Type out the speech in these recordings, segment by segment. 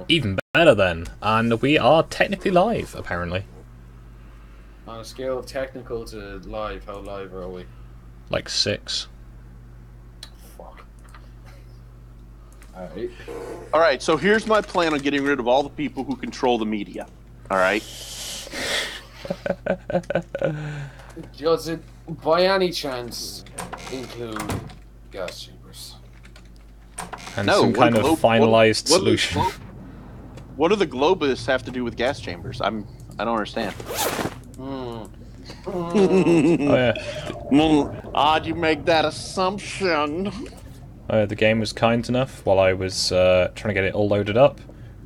Even better then, and we are technically live, apparently. On a scale of technical to live, how live are we? Like 6. Fuck. Alright. Alright, so here's my plan on getting rid of all the people who control the media. Alright? Does it, by any chance, include gas chambers? And No, some kind of finalized solution. What do the globalists have to do with gas chambers? I don't understand. Oh yeah. Odd you make that assumption. The game was kind enough, while I was trying to get it all loaded up,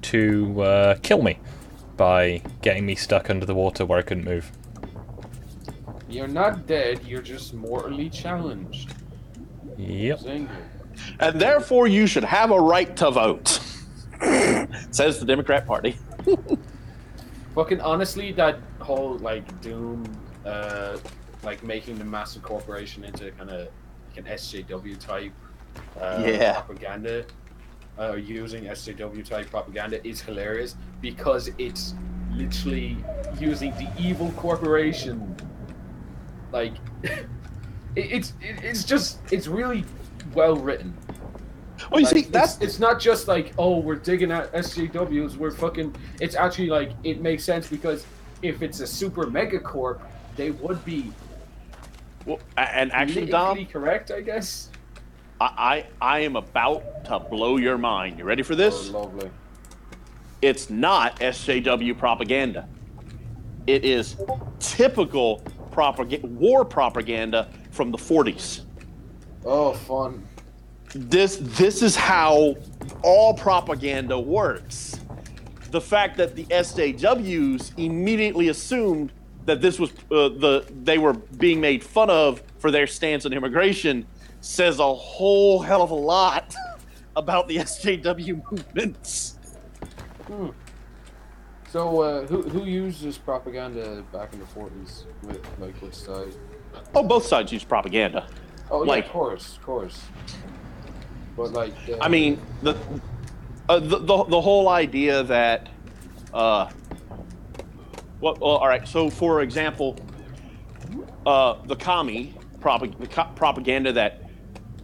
to kill me by getting me stuck under the water where I couldn't move. You're not dead, you're just mortally challenged. Yep. Zingu. And therefore you should have a right to vote. Says the Democrat Party. Fucking honestly, that whole, like, Doom, like, making the massive corporation into kind of like an SJW type propaganda, using SJW type propaganda is hilarious because it's literally using the evil corporation. Like, it's really well written. Well, you Like, see, it's not just like, oh, we're digging at SJWs, we're fucking... It's actually like, it makes sense because if it's a super mega corp, they would be... Well, and actually, politically Dom, correct, I guess? I am about to blow your mind. You ready for this? Oh, lovely. It's not SJW propaganda. It is typical war propaganda from the 40s. Oh, fun. This is how all propaganda works. The fact that the SJWs immediately assumed that this was they were being made fun of for their stance on immigration says a whole hell of a lot about the SJW movements. So, who used this propaganda back in the 40s? With, like, which side? Oh, both sides use propaganda. Oh, yeah, Like- of course. But, like... I mean, the whole idea that, all right. So, for example, the propaganda that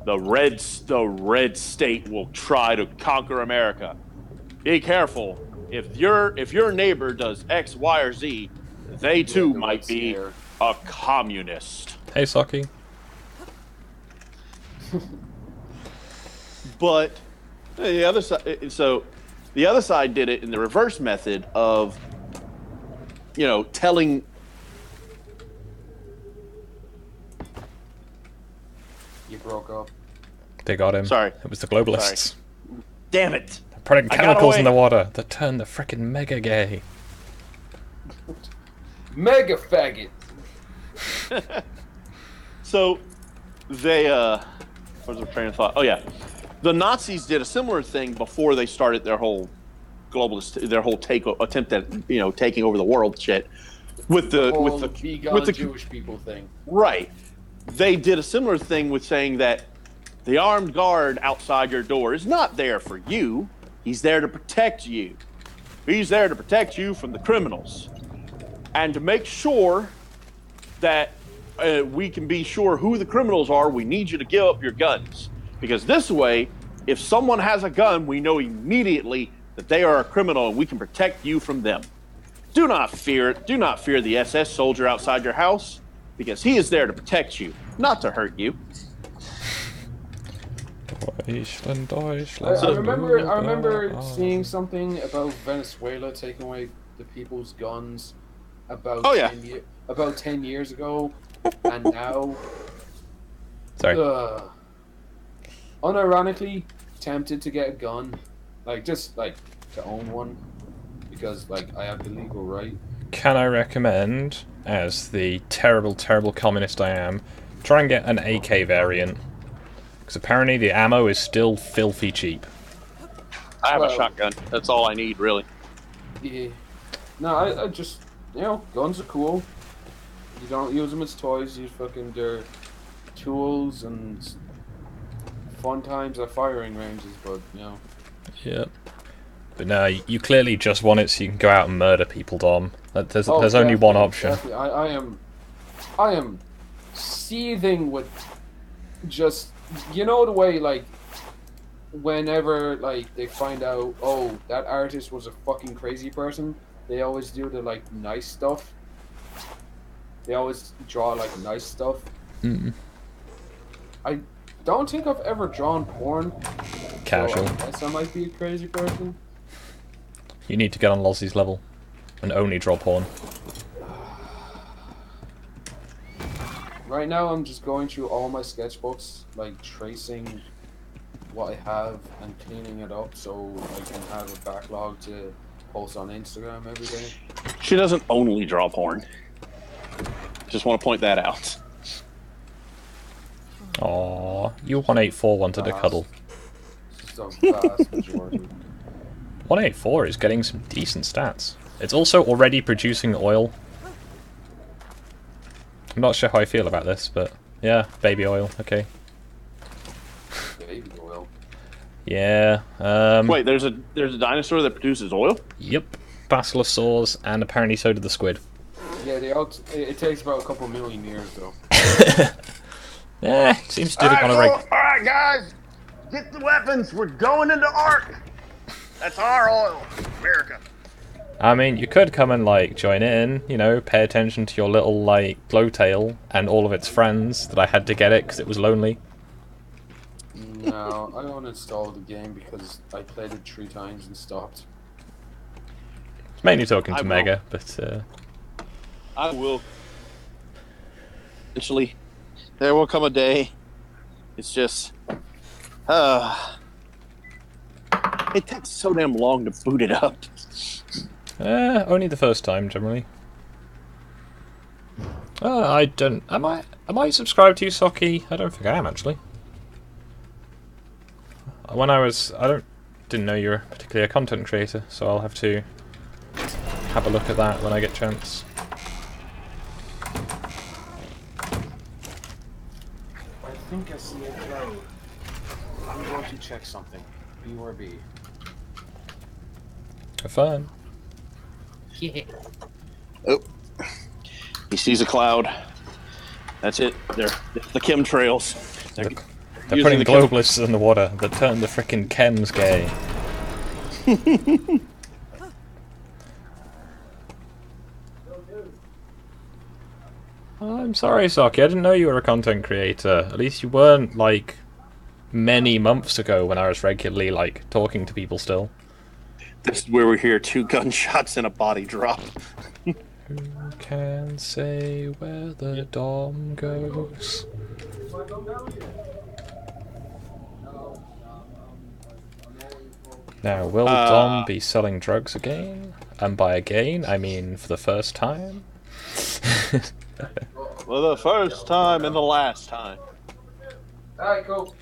the red state will try to conquer America. Be careful. If your neighbor does X, Y, or Z, they too the might Red be Scare. a communist. Hey, Saki. But the other side, the other side did it in the reverse method of, telling. You broke up. They got him. Sorry. It was the globalists. Damn it! They're putting I got chemicals away. in the water that turn the frickin' mega gay. Mega faggot! So they what was the train of thought? Oh yeah, the Nazis did a similar thing before they started their whole attempt at taking over the world shit with the Jewish people thing. Right. They did a similar thing with saying that the armed guard outside your door is not there for you. He's there to protect you. He's there to protect you from the criminals. And to make sure that we can be sure who the criminals are, we need you to give up your guns. Because this way, if someone has a gun, we know immediately that they are a criminal and we can protect you from them. Do not fear it. Do not fear the SS soldier outside your house, because he is there to protect you, not to hurt you. Deutschland. I remember seeing something about Venezuela taking away the people's guns about Oh, yeah. about 10 years ago, and now Sorry. unironically tempted to get a gun, just to own one, because I have the legal right. Can I recommend, as the terrible, terrible communist I am, try and get an AK variant? Because apparently the ammo is still filthy cheap. I have Well- a shotgun. That's all I need, really. Yeah. No, I just, guns are cool. You don't use them as toys. They're tools and fun times at firing ranges. But Yep. But no, you clearly just want it so you can go out and murder people, Dom. There's Oh, only one definitely, option. definitely. I am seething with just, you know, the way, like, whenever, like, they find out, oh, that artist was a fucking crazy person, they always do the, like, nice stuff. They always draw, like, nice stuff. Mm. I don't think I've ever drawn porn. Casual. So I guess I might be a crazy person. You need to get on Lozzie's level and only draw porn. Right now, I'm just going through all my sketchbooks, like tracing what I have and cleaning it up so I can have a backlog to post on Instagram every day. She doesn't only draw porn. Just want to point that out. Aww, you 184 wanted a cuddle. Just a vast majority. 184 is getting some decent stats. It's also already producing oil. I'm not sure how I feel about this, but yeah, baby oil, okay. Baby oil. Yeah. Wait, there's a dinosaur that produces oil? Yep. Basilosaurs, and apparently so did the squid. Yeah, it takes about a couple million years though. Yeah, seems to do it on a regular. Alright, guys, get the weapons. We're going into ARK. That's our oil, America. I mean, you could come and, like, join in, you know, pay attention to your little, like, glowtail and all of its friends that I had to get it because it was lonely. No, I uninstalled the game because I played it 3 times and stopped. It's mainly talking to I will. Mega, but, I will. Eventually, there will come a day. It's just, it takes so damn long to boot it up. only the first time, generally. I don't... Am I subscribed to you, Socky? I don't think I am, actually. When I was... didn't know you were particularly a content creator, so I'll have to have a look at that when I get a chance. I think I see a cloud. I'm going to check something. B or B. Have fun. Yeah. Oh, he sees a cloud. That's it. They're the chemtrails. They're using putting the globalists in the water that turned the frickin' chems gay. I'm sorry, Saki. I didn't know you were a content creator. At least you weren't, like, many months ago when I was regularly, like, talking to people still. This is where we hear 2 gunshots and a body drop. Who can say where the Dom goes? Now, will Dom be selling drugs again? And by again, I mean for the first time? For the first time and the last time. Alright, cool.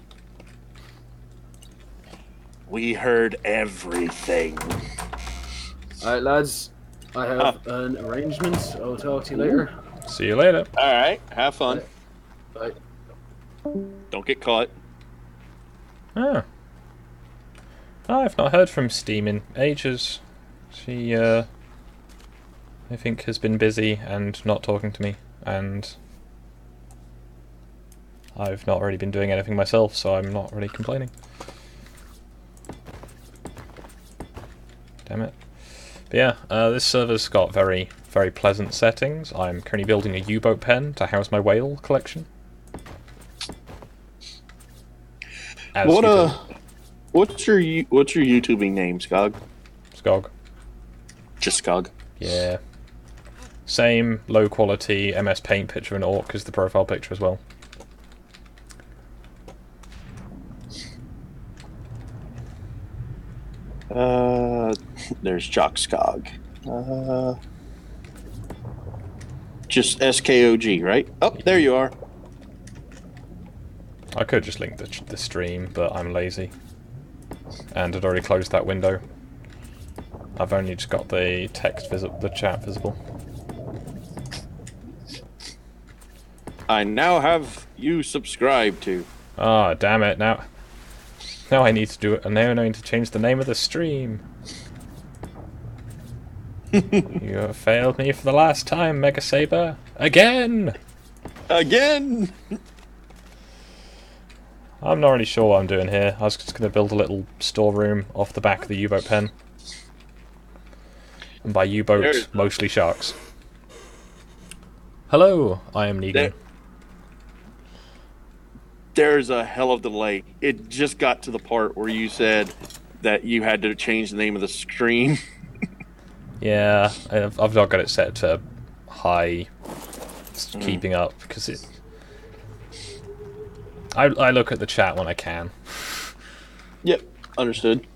We heard everything. Alright, lads. I have an arrangement. I'll talk to you later. See you later. Alright, have fun. Bye. Don't get caught. Ah. I've not heard from Steam in ages. She, I think has been busy and not talking to me, and I've not really been doing anything myself, so I'm not really complaining. Damn it. But yeah, this server's got very, very pleasant settings. I'm currently building a U-boat pen to house my whale collection. As you could. What's your YouTubing name, Skog? Skog. Just Skog. Yeah. Same low quality MS Paint picture and Orc as the profile picture as well. There's Jock Skog. Just SKOG, right? Oh, there you are. I could just link the stream, but I'm lazy. And had already closed that window. I've only just got the text the chat visible. I now have you subscribed to. Ah, damn it! Now I need to do it. Now I need to change the name of the stream. You have failed me for the last time, Mega Saber. Again! Again! I'm not really sure what I'm doing here. I was just going to build a little storeroom off the back of the U-boat pen. And by U-boat, mostly sharks. Hello, I am Negan. There's a hell of a delay. It just got to the part where you said that you had to change the name of the stream. Yeah, I've not got it set to high keeping up, because it... I look at the chat when I can. Yep, understood.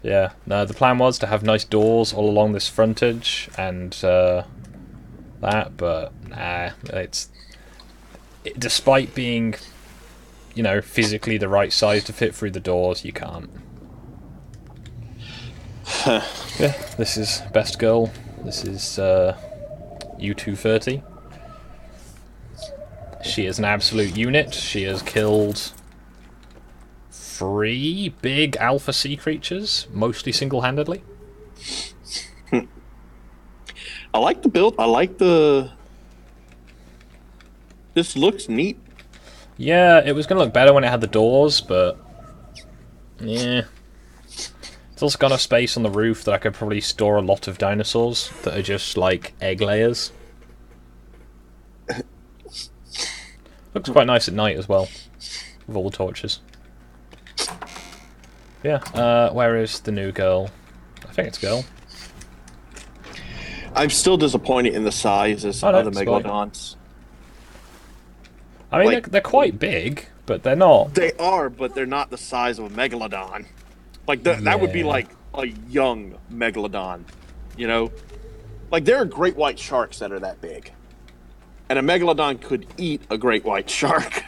Yeah, no, the plan was to have nice doors all along this frontage, and that, but nah, despite being, you know, physically the right size to fit through the doors, you can't. Yeah, this is Best Girl. This is U230. She is an absolute unit. She has killed 3 big Alpha Sea creatures, mostly single-handedly. I like the build. I like the... This looks neat. Yeah, it was going to look better when it had the doors, but... yeah. It's also got enough space on the roof that I could probably store a lot of dinosaurs that are just, like, egg layers. Looks quite nice at night as well, with all the torches. Yeah, where is the new girl? I think it's girl. I'm still disappointed in the sizes of the Megalodons. I mean, Like, they're quite big, but they're not. They are, but they're not the size of a Megalodon. Like, that would be like a young Megalodon, you know? Like, there are great white sharks that are that big. And a Megalodon could eat a great white shark.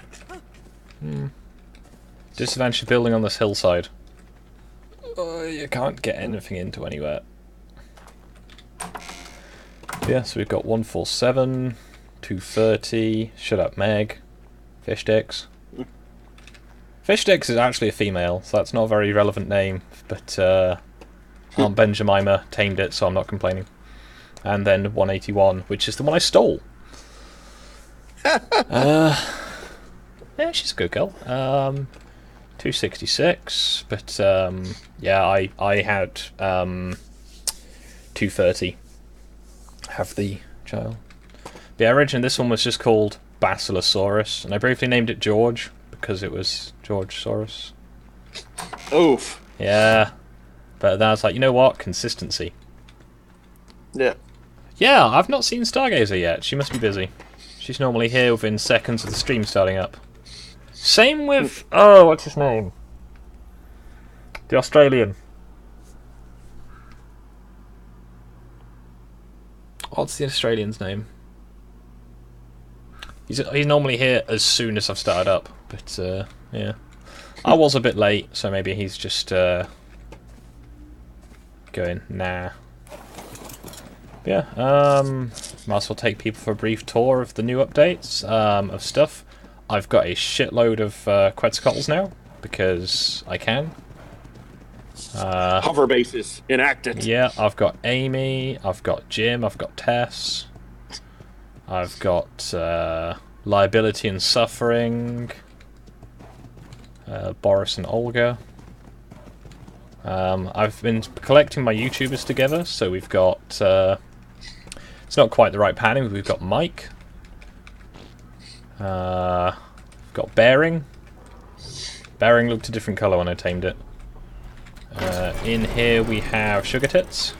Disadvantage building on this hillside. You can't get anything into anywhere. Yeah, so we've got 147, 230, Shut Up Meg, Fish Sticks. Fish Sticks is actually a female, so that's not a very relevant name, but Aunt Benjamima tamed it, so I'm not complaining. And then 181, which is the one I stole. Yeah, she's a good girl. 266, but yeah, I had 230. Have the child. But yeah, originally this one was just called Basilosaurus, and I briefly named it George because it was George Saurus. Oof. Yeah, but then I was like, you know what? Consistency. Yeah. Yeah, I've not seen Stargazer yet. She must be busy. She's normally here within seconds of the stream starting up. Same with... oh, what's his name? The Australian. What's the Australian's name? He's normally here as soon as I've started up, but yeah. I was a bit late, so maybe he's just going, nah. Yeah, might as well take people for a brief tour of the new updates of stuff. I've got a shitload of Quetzalcoatl's now, because I can. Hover bases enacted. Yeah, I've got Amy, I've got Jim, I've got Tess, I've got Liability and Suffering, Boris and Olga. I've been collecting my YouTubers together, so we've got... it's not quite the right pattern, but we've got Mike. We've got Bearing. Bearing looked a different colour when I tamed it. In here we have Sugar Tits.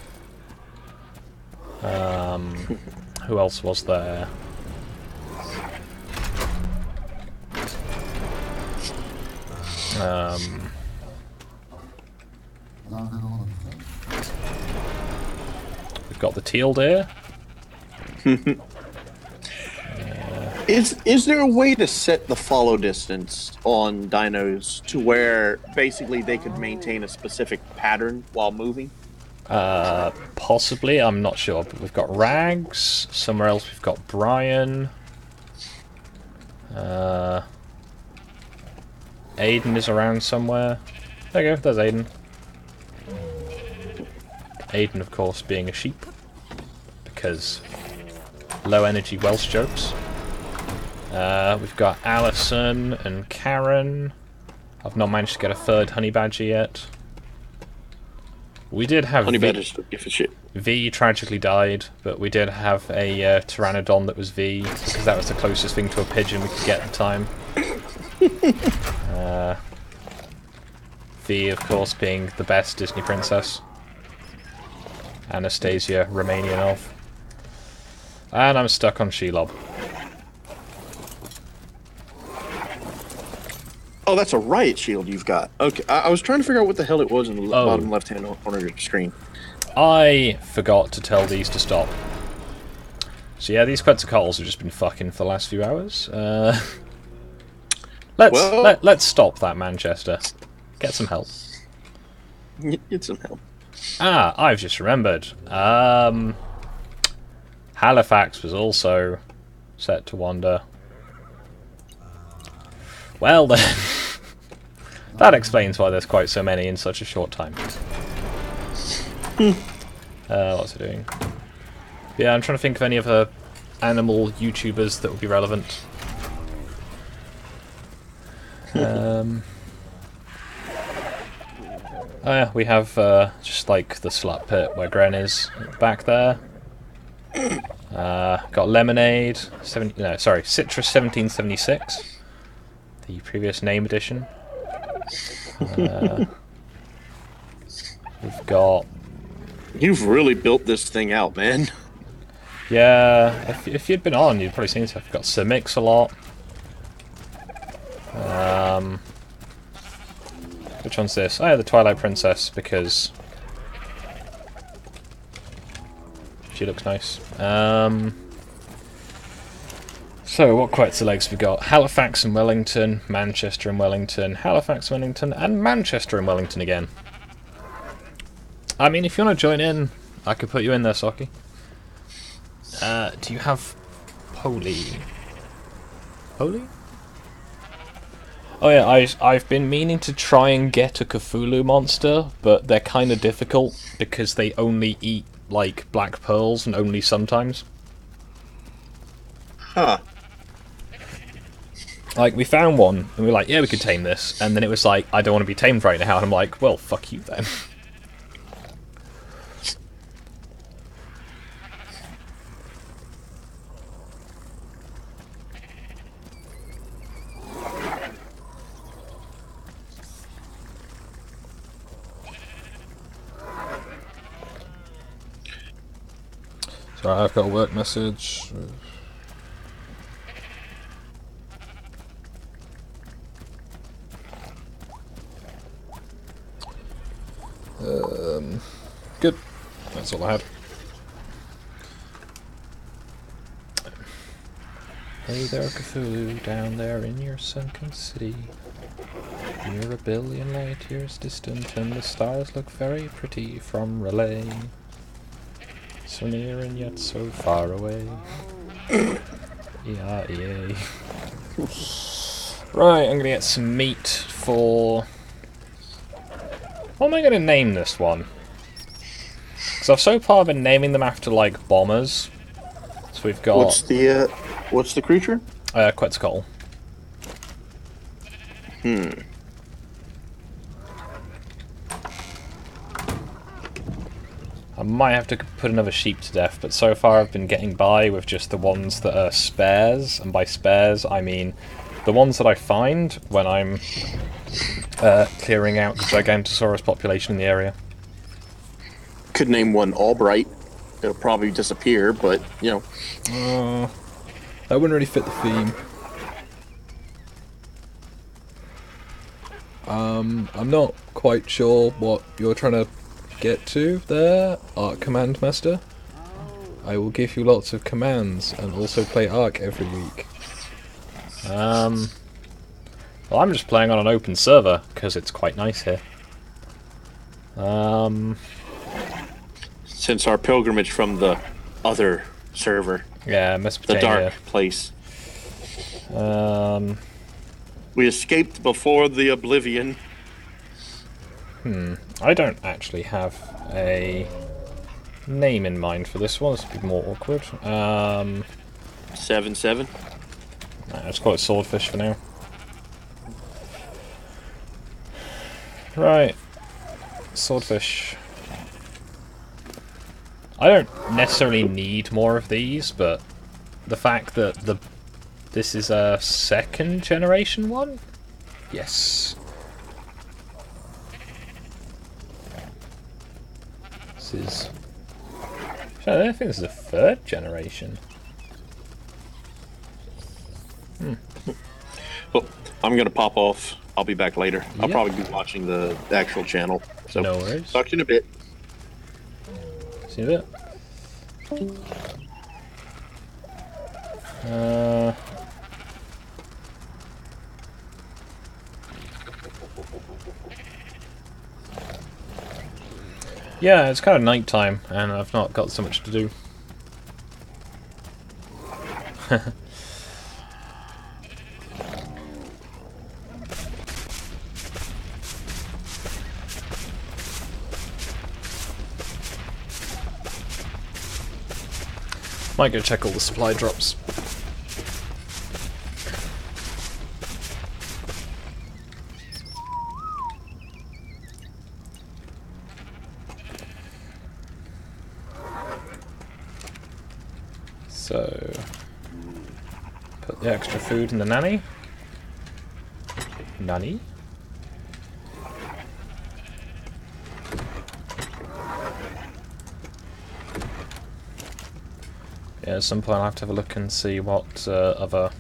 Who else was there? We've got the Teal Deer. Is there a way to set the follow distance on dinos to where basically they could maintain a specific pattern while moving? Possibly, I'm not sure, but we've got Rags. Somewhere else we've got Brian. Aiden is around somewhere. There you go, there's Aiden. Aiden, of course, being a sheep. because low energy Welsh jokes. We've got Alison and Karen. I've not managed to get a third honey badger yet. We did have Honey badgers don't give a shit. V tragically died, but we did have a pteranodon that was V, because that was the closest thing to a pigeon we could get at the time. V, of course, being the best Disney princess. Anastasia Romanianov. And I'm stuck on Shelob. Oh, that's a riot shield you've got. Okay, I was trying to figure out what the hell it was in the bottom left-hand corner of your screen. I forgot to tell these to stop. So yeah, these Quetzalcoatls have just been fucking for the last few hours. Let's stop that, Manchester. Get some help. Get some help. Ah, I've just remembered. Halifax was also set to wander. Well then, that explains why there's quite so many in such a short time. What's it doing? Yeah, I'm trying to think of any other animal YouTubers that would be relevant. Oh yeah, we have just like the slut pit where Gren is back there. Got Lemonade, Citrus 1776, the previous name edition. We've got. You've really built this thing out, man. Yeah, if you'd been on, you'd probably seen stuff. We've got Sir Mix-a-Lot. Which one's this? Oh yeah, the Twilight Princess, because she looks nice. So, what Quetzalegs we got? Halifax and Wellington, Manchester and Wellington, Halifax, Wellington, and Manchester and Wellington again. I mean, if you want to join in, I could put you in there, Socky. Do you have Poli? Poli? Oh yeah, I've been meaning to try and get a Cthulhu monster, but they're kind of difficult because they only eat, like, black pearls, and only sometimes. Huh. Like, we found one, and we were like, yeah, we could tame this, and then it was like, I don't want to be tamed right now, and I'm like, well, fuck you then. Sorry, I've got a work message. Good. That's all I had. Hey there, Cthulhu, down there in your sunken city. You're a billion light years distant, and the stars look very pretty from Relay. So near and yet so far away. E-R-E-A. Right, I'm gonna get some meat for... What am I gonna name this one? Because I've so far been naming them after, like, bombers. So we've got... What's the creature? Quetzalcoatl. I might have to put another sheep to death, but so far I've been getting by with just the ones that are spares, and by spares I mean the ones that I find when I'm clearing out the Gigantosaurus population in the area. Could name one Albright. It'll probably disappear, but, you know. That wouldn't really fit the theme. I'm not quite sure what you're trying to get to there, ARK Command Master. I will give you lots of commands and also play ARK every week. Well, I'm just playing on an open server because it's quite nice here. Since our pilgrimage from the other server. Yeah, Mesopotamia. The dark place. We escaped before the oblivion. I don't actually have a name in mind for this one. This would be more awkward. 7-7. Let's call it swordfish for now. Right. Swordfish. I don't necessarily need more of these, but the fact that this is a second generation one? Yes. This is... I don't think this is a third generation. Well, I'm going to pop off. I'll be back later. I'll Yep. probably be watching the actual channel. So, No worries. talk to you in a bit. See that? Yeah, it's kind of night time, and I've not got so much to do. Might go check all the supply drops. So, put the extra food in the nanny. Nanny? Yeah, at some point I'll have to have a look and see what other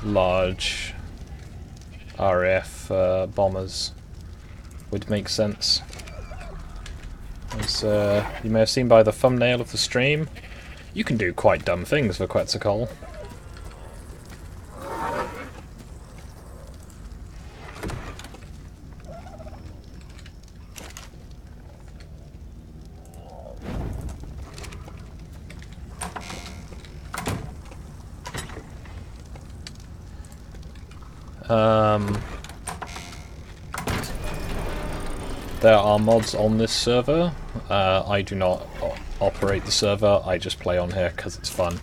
large RAF bombers would make sense. As you may have seen by the thumbnail of the stream, you can do quite dumb things for Quetzalcoatl. There are mods on this server. I do not operate the server, I just play on here because it's fun.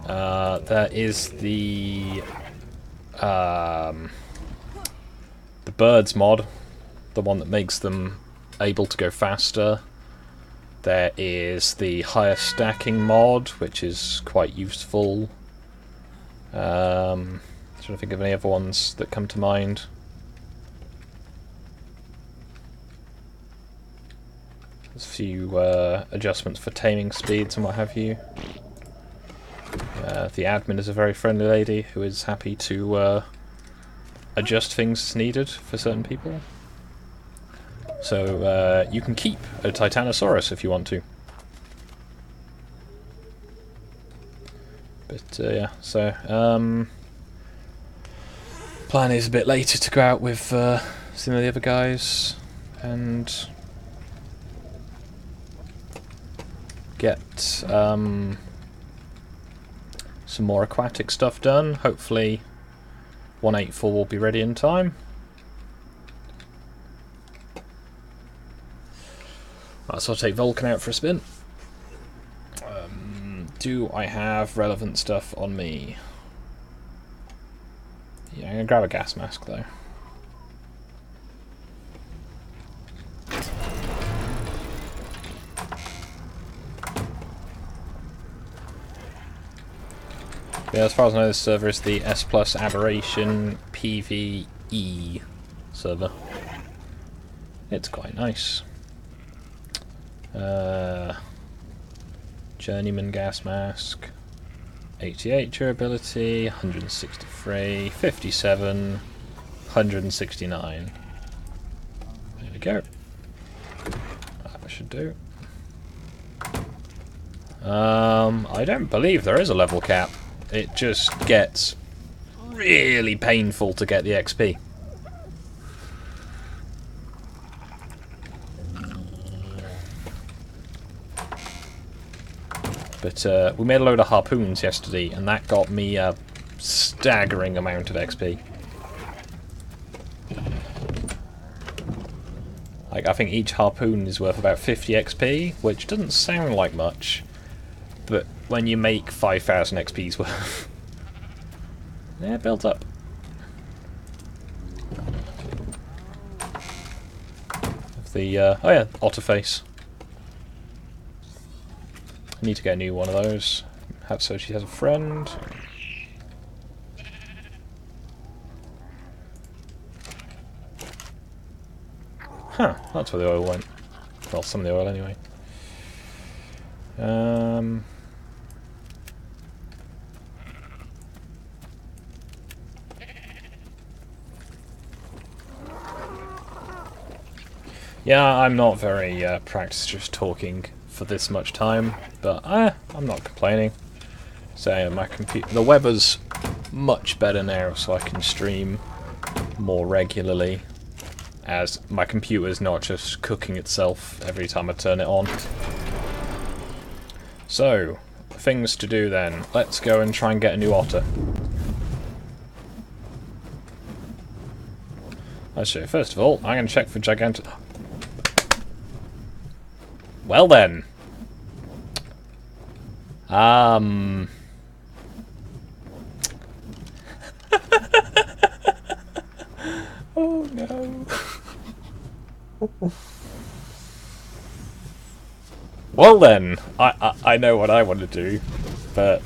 There is the birds mod, the one that makes them able to go faster. There is the higher stacking mod, which is quite useful. Trying to think of any other ones that come to mind. There's a few adjustments for taming speeds and what have you. The admin is a very friendly lady who is happy to adjust things as needed for certain people. So you can keep a Titanosaurus if you want to. But yeah, so plan is a bit later to go out with some of the other guys and get some more aquatic stuff done. Hopefully 184 will be ready in time. Right, so I'll take Vulcan out for a spin. Do I have relevant stuff on me? Yeah, I'm gonna grab a gas mask though. Yeah, as far as I know, this server is the S Plus Aberration PvE server. It's quite nice. Journeyman gas mask, 88 durability, 163, 57, 169. There we go. That should do. I don't believe there is a level cap. It just gets really painful to get the XP. But we made a load of harpoons yesterday, and that got me a staggering amount of XP. Like, I think each harpoon is worth about 50 XP, which doesn't sound like much, but when you make 5,000 XP's worth, yeah, built up. The oh yeah, otter face. I need to get a new one of those. Have so she has a friend. Huh, that's where the oil went. Well, some of the oil anyway. Yeah, I'm not very practiced just talking for this much time, but I'm not complaining. So my the weather's much better now, so I can stream more regularly, as my computer's not just cooking itself every time I turn it on. So, things to do then. Let's go and try and get a new otter. Actually, first of all, I'm going to check for gigantic... Well then. Oh no. Well then, I know what I want to do, but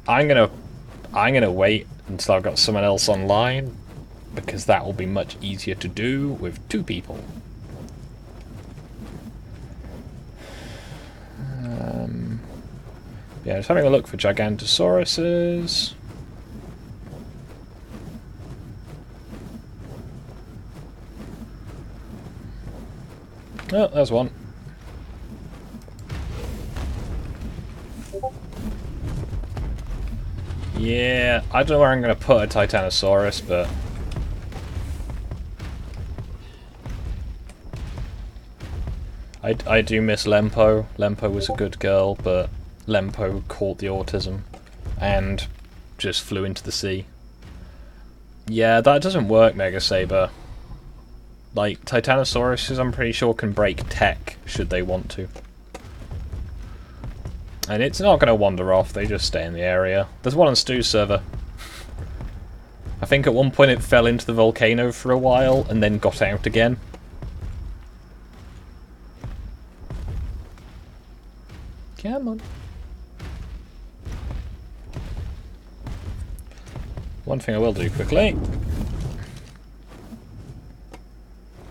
I'm gonna wait until I've got someone else online, because that will be much easier to do with 2 people. Yeah, just having a look for Gigantosauruses. Oh, there's one. Yeah, I don't know where I'm going to put a Titanosaurus, but... I do miss Lempo. Lempo was a good girl, but Lempo caught the autism and just flew into the sea. Yeah, that doesn't work, Mega Saber. Like, Titanosauruses, I'm pretty sure, can break tech, should they want to. And it's not going to wander off, they just stay in the area. There's one on Stu's server. I think at one point it fell into the volcano for a while, and then got out again. Come on. One thing I will do quickly.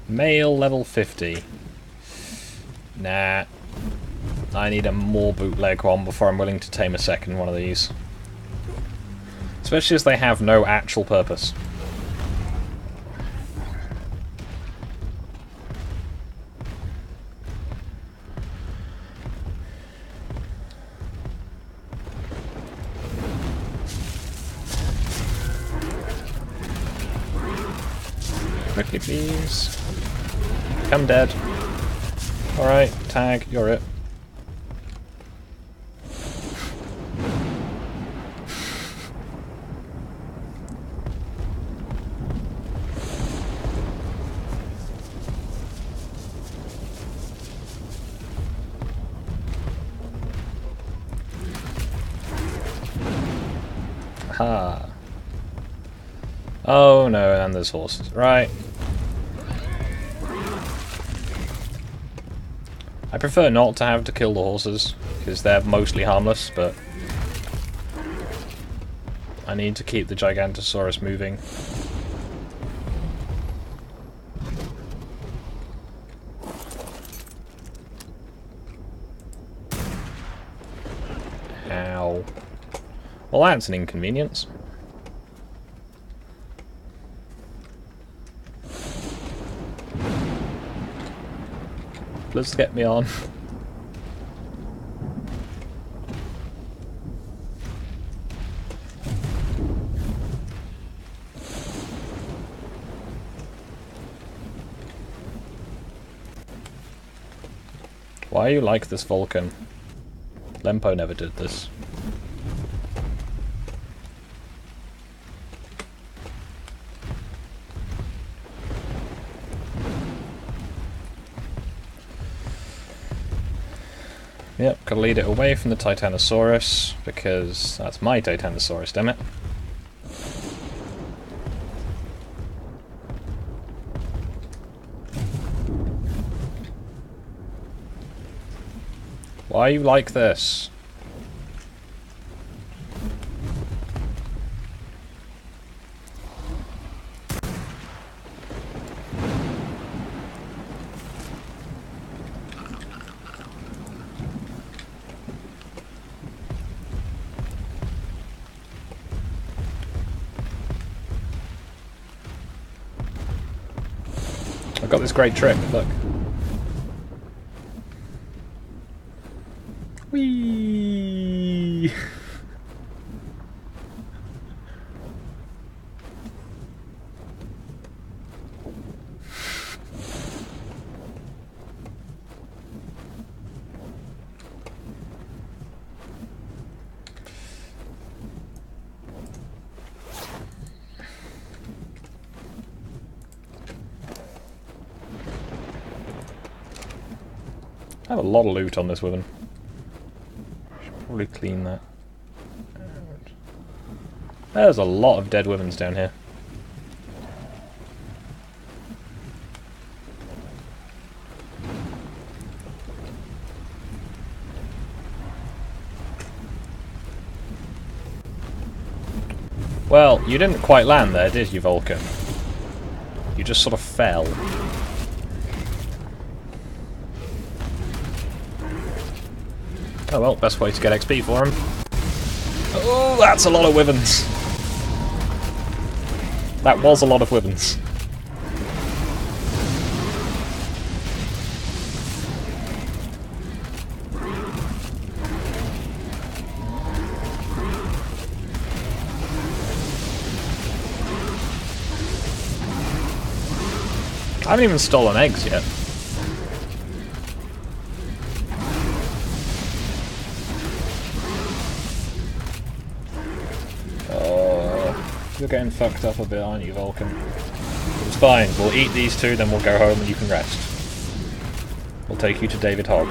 Male level 50. Nah. I need a more bootleg one before I'm willing to tame a second one of these. Especially as they have no actual purpose. Quickly, please. Come dead. Alright, tag, you're it. Aha. Oh no, and there's horses. Right. I prefer not to have to kill the horses, because they're mostly harmless, but I need to keep the Gigantosaurus moving. Ow. Well, that's an inconvenience. Let's get me on. Why are you like this, Vulcan? Lempo never did this. Yep, gotta lead it away from the Titanosaurus, because that's my Titanosaurus, damn it. Why are you like this? I've got this great trick, look. Whee! I have a lot of loot on this wyvern. Should probably clean that. There's a lot of dead wyverns down here. Well, you didn't quite land there, did you, Vulcan? You just sort of fell. Oh well, best way to get XP for him. Oh, that's a lot of wyverns. That was a lot of wyverns. I haven't even stolen eggs yet. You're getting fucked up a bit, aren't you, Vulcan? It's fine, we'll eat these two, then we'll go home and you can rest. We'll take you to David Hogg.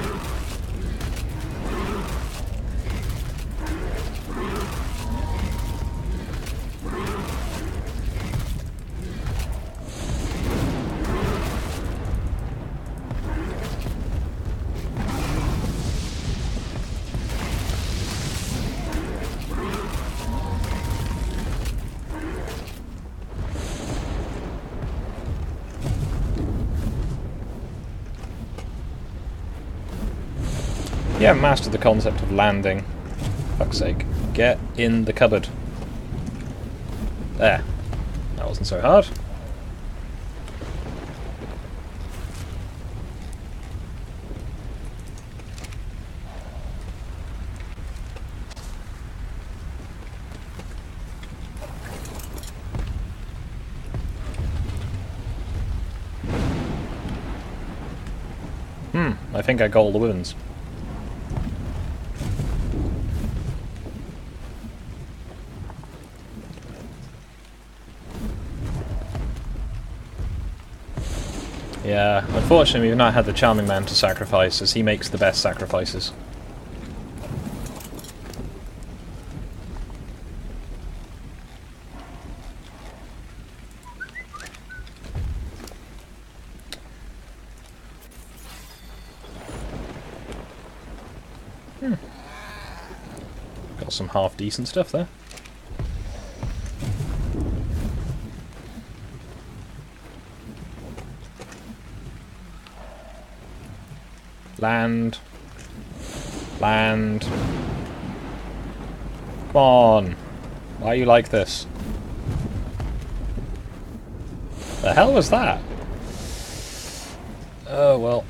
Yeah, mastered the concept of landing. Fuck's sake. Get in the cupboard. There. That wasn't so hard. I think I got all the wyverns. Yeah, unfortunately we've not had the Charming Man to sacrifice, as he makes the best sacrifices. Got some half-decent stuff there. Land. Land. Come on. Why are you like this? The hell was that? Oh, well.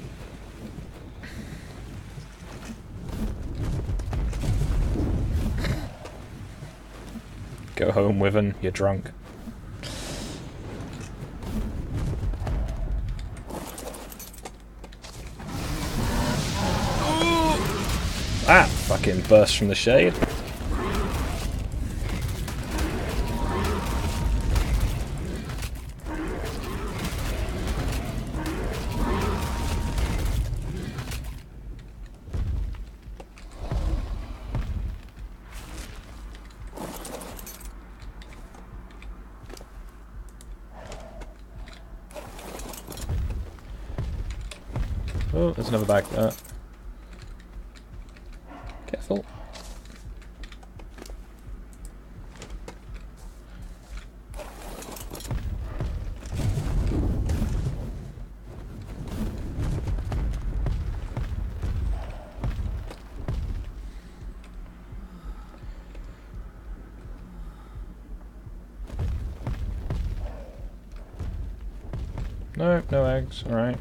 Go home, Wyvern. You're drunk. Ah! Fucking burst from the shade. Oh, there's another bag there. Careful. No, no eggs, alright.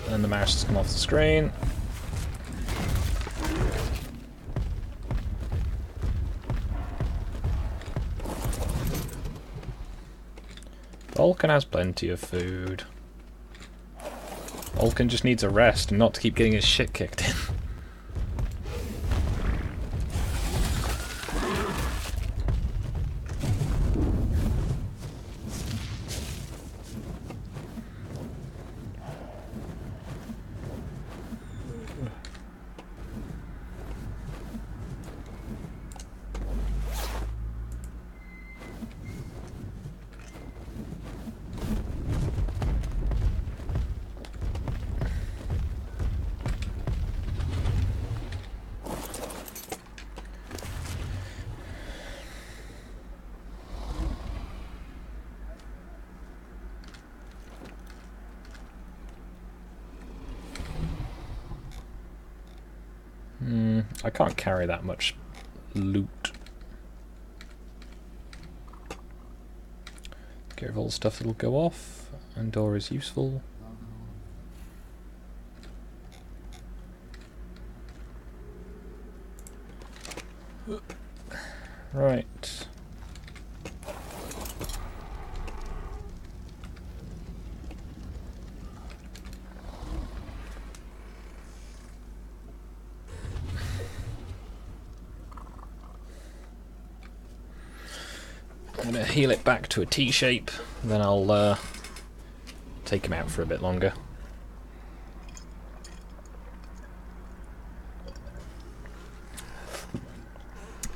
And the mouse has come off the screen. Vulcan has plenty of food. Vulcan just needs a rest and not to keep getting his shit kicked in. I can't carry that much loot. Get rid of all the stuff that'll go off, and door is useful. Right. I'm going to heal it back to a T shape, then I'll take him out for a bit longer.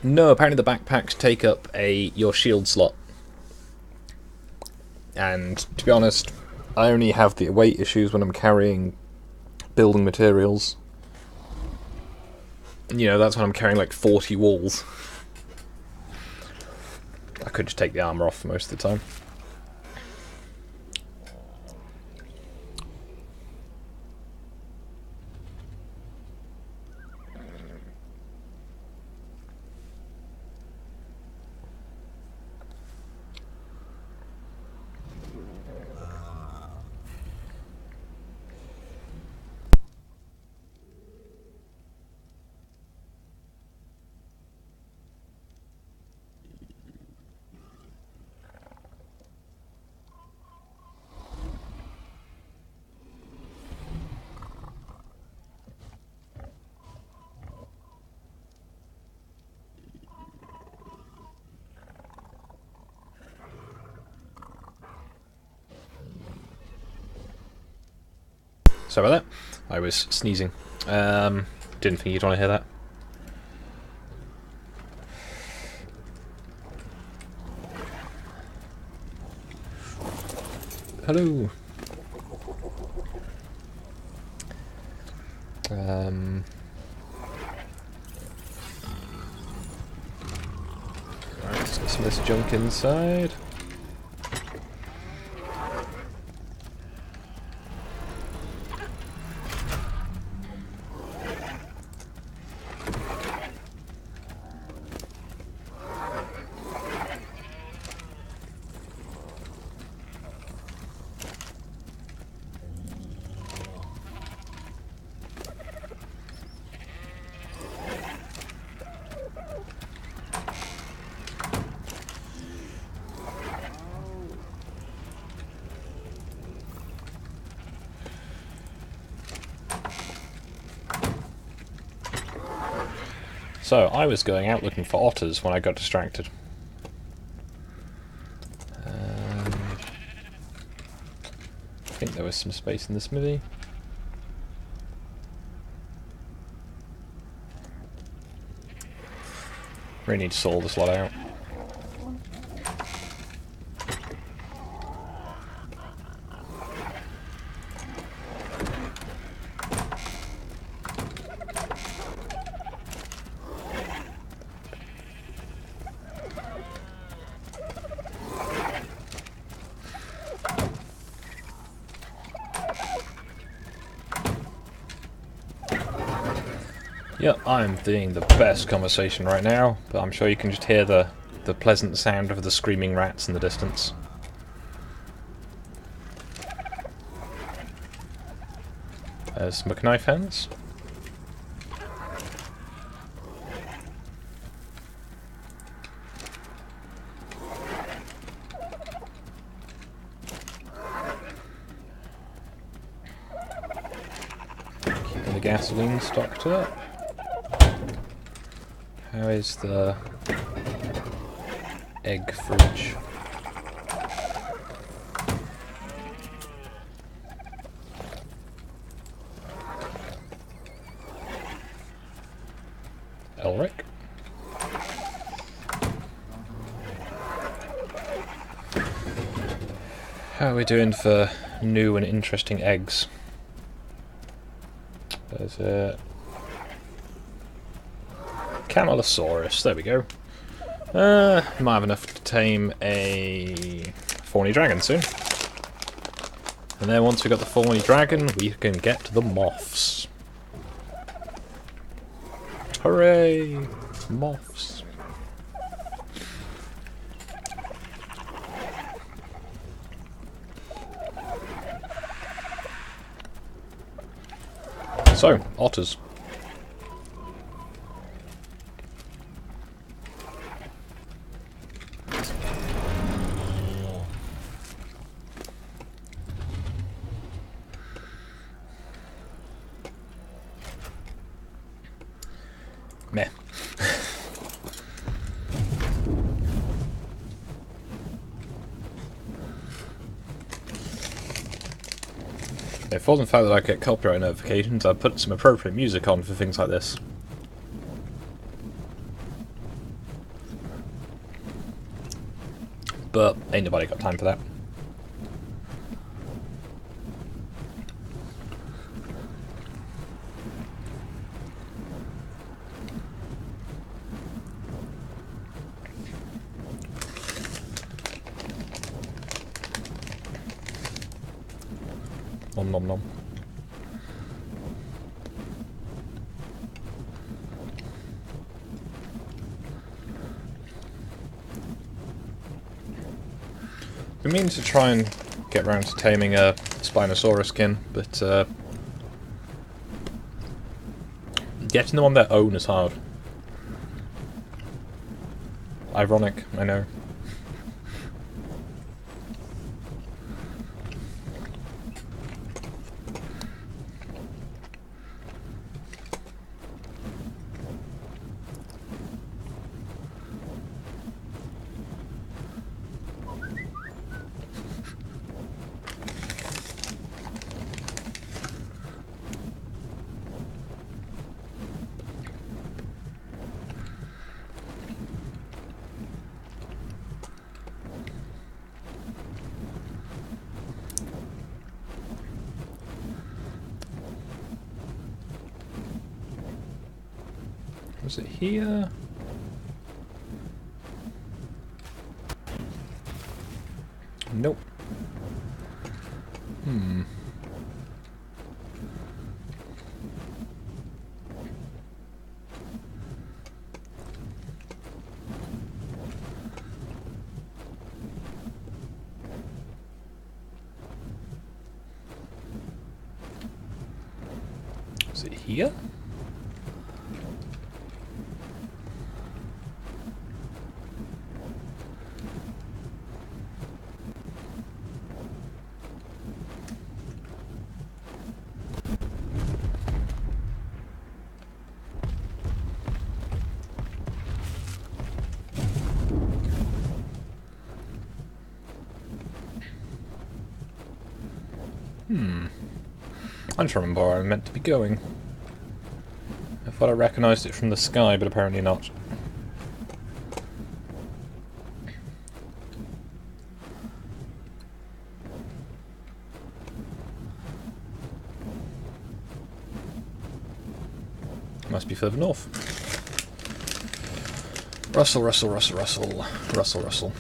No, apparently the backpacks take up your shield slot. And to be honest, I only have the weight issues when I'm carrying building materials. You know, that's when I'm carrying like 40 walls. I could just take the armour off most of the time. Sorry about that. I was sneezing. Didn't think you'd want to hear that. Hello. Right, let's get some of this junk inside. So, I was going out looking for otters when I got distracted. I think there was some space in the smithy. Really need to sort all this lot out. Yep, I'm doing the best conversation right now, but I'm sure you can just hear the pleasant sound of the screaming rats in the distance. There's McKnife hands. Keeping the gasoline stocked up. How is the egg fridge? Elric? How are we doing for new and interesting eggs? There's a Camelosaurus, there we go. Might have enough to tame a thorny dragon soon. And then once we've got the thorny dragon, we can get the moths. Hooray! Moths. So, otters. Meh. If it wasn't the fact that I get copyright notifications, I'd put some appropriate music on for things like this. But ain't nobody got time for that. Nom nom nom. I mean to try and get around to taming a Spinosaurus skin, but getting them on their own is hard. Ironic, I know. Was it here? Nope. Is it here? I'm trying to remember where I meant to be going. I thought I recognised it from the sky, but apparently not. Must be further north. Rustle, rustle, rustle, rustle. Rustle, rustle.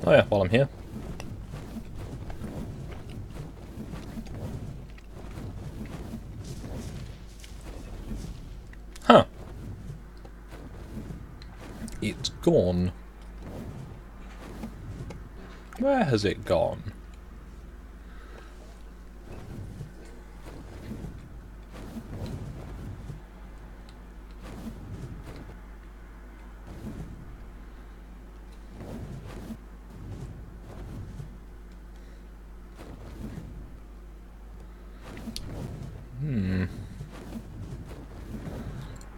Oh yeah, while I'm here. Huh. It's gone. Where has it gone?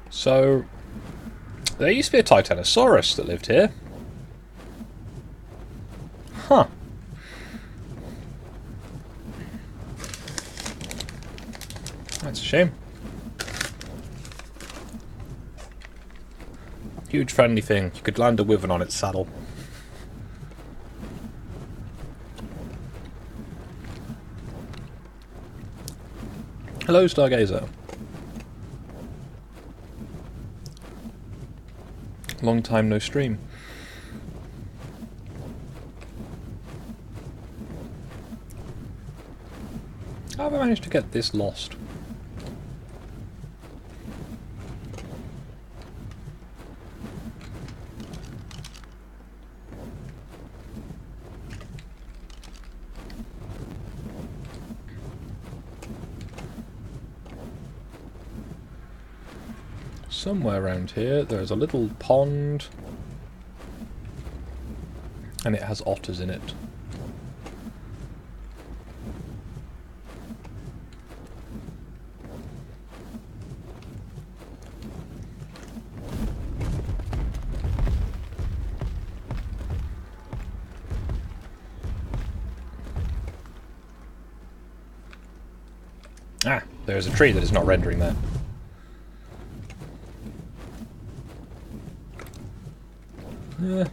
So, there used to be a Titanosaurus that lived here. Huh. That's a shame. Huge friendly thing. You could land a wyvern on its saddle. Hello, Stargazer. Long time no stream. How have I managed to get this lost? Somewhere around here there's a little pond and it has otters in it. Ah, there's a tree that is not rendering that.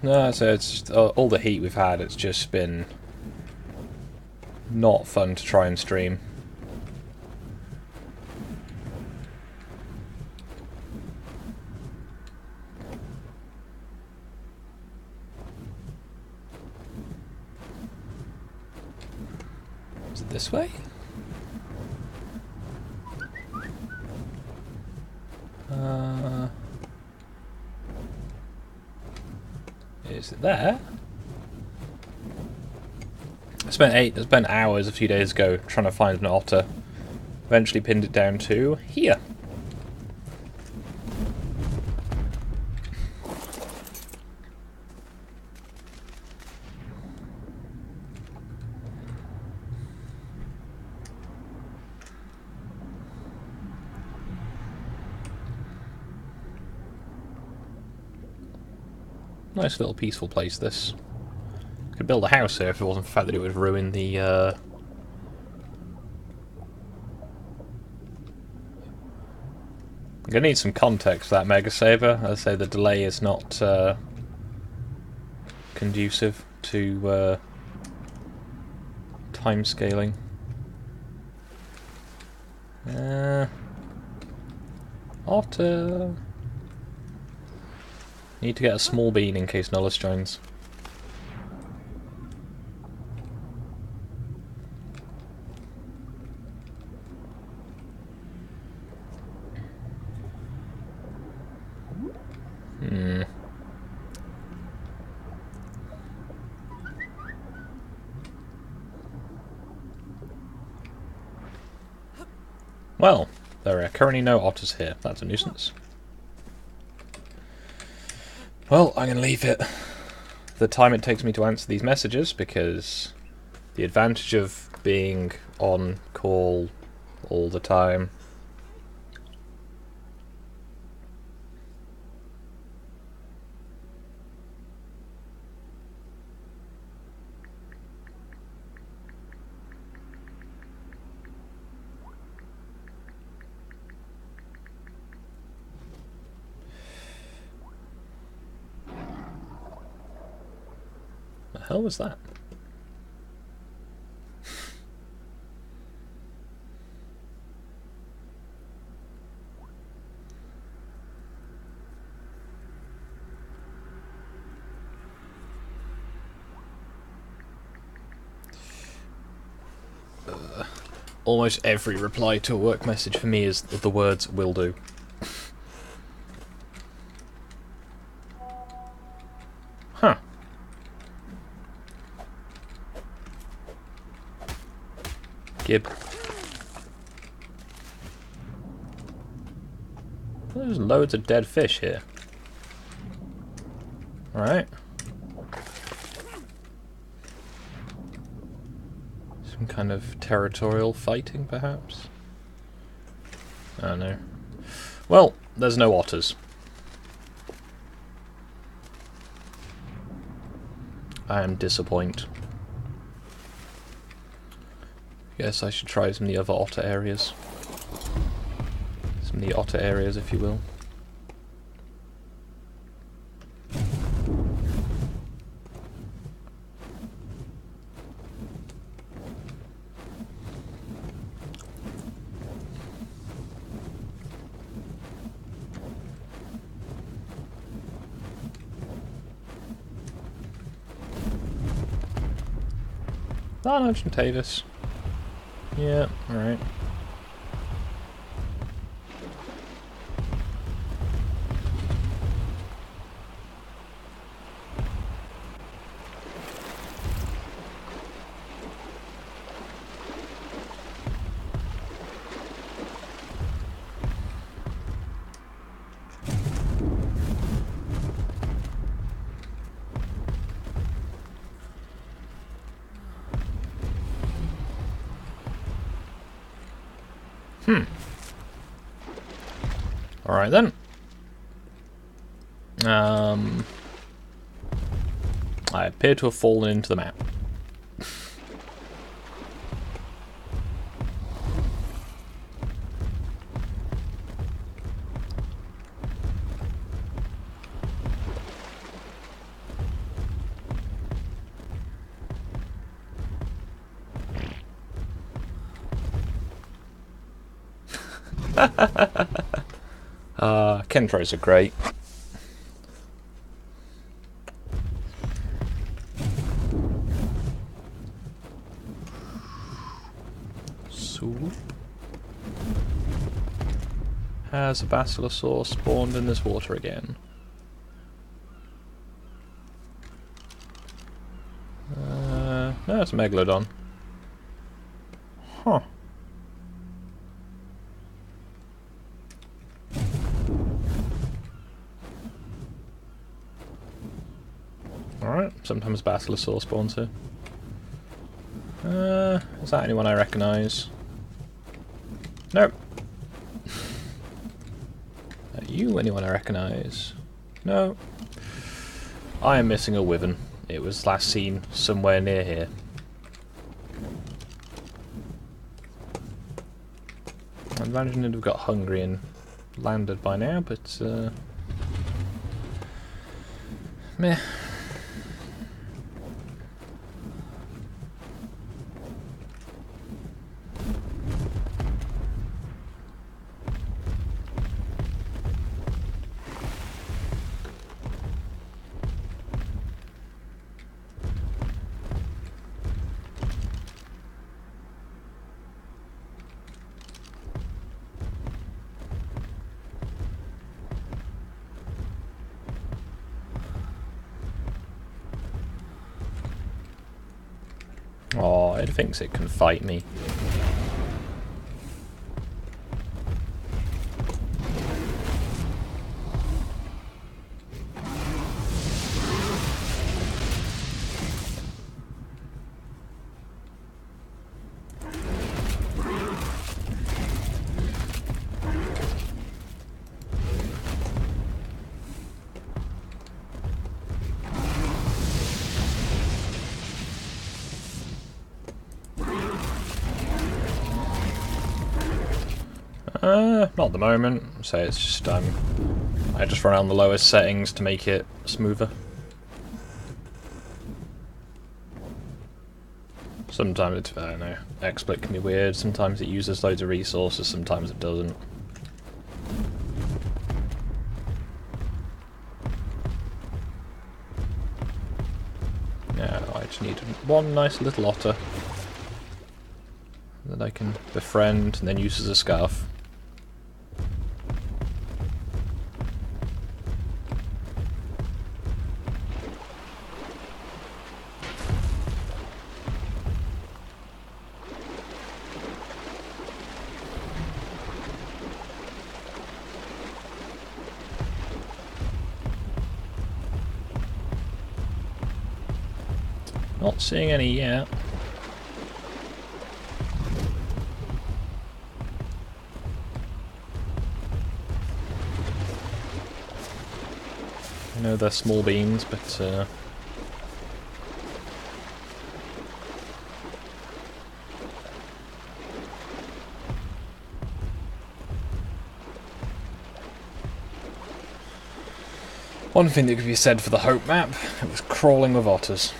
No, so it's just, all the heat we've had, it's just been not fun to try and stream. Is it this way? Is it there? I spent hours a few days ago trying to find an otter. Eventually pinned it down to here. Nice little peaceful place, this. Could build a house here if it wasn't for the fact that it would ruin the, I'm gonna need some context for that Mega Saber. As I say, the delay is not, conducive to, time scaling. Otter. Need to get a small bean in case Nullus joins. Well, there are currently no otters here. That's a nuisance. Well, I'm going to leave it the time it takes me to answer these messages, because the advantage of being on call all the time hell was that? Almost every reply to a work message for me is the words "will do." Huh. Gib. There's loads of dead fish here. Alright. Some kind of territorial fighting, perhaps? I don't know. Well, there's no otters. I am disappointed. Guess I should try some of the other otter areas. Some of the otter areas, if you will. Oh, no, Tavis. Yeah, alright. Alright then. I appear to have fallen into the map. Chemtrails are great. So, has a basilosaur spawned in this water again? No, it's a megalodon. Huh. Alright, sometimes basilosaur spawns here. Is that anyone I recognise? Nope. Are you anyone I recognise? No. I am missing a wyvern. It was last seen somewhere near here. I imagine it'd have got hungry and landed by now, but meh. Oh, it thinks it can fight me. Not at the moment. So it's just I just run on the lowest settings to make it smoother. Sometimes I don't know, XSplit can be weird, sometimes it uses loads of resources, sometimes it doesn't. Now I just need one nice little otter that I can befriend and then use as a scarf. Not seeing any yet. I know they're small beans, but one thing that could be said for the Hope map, it was crawling with otters.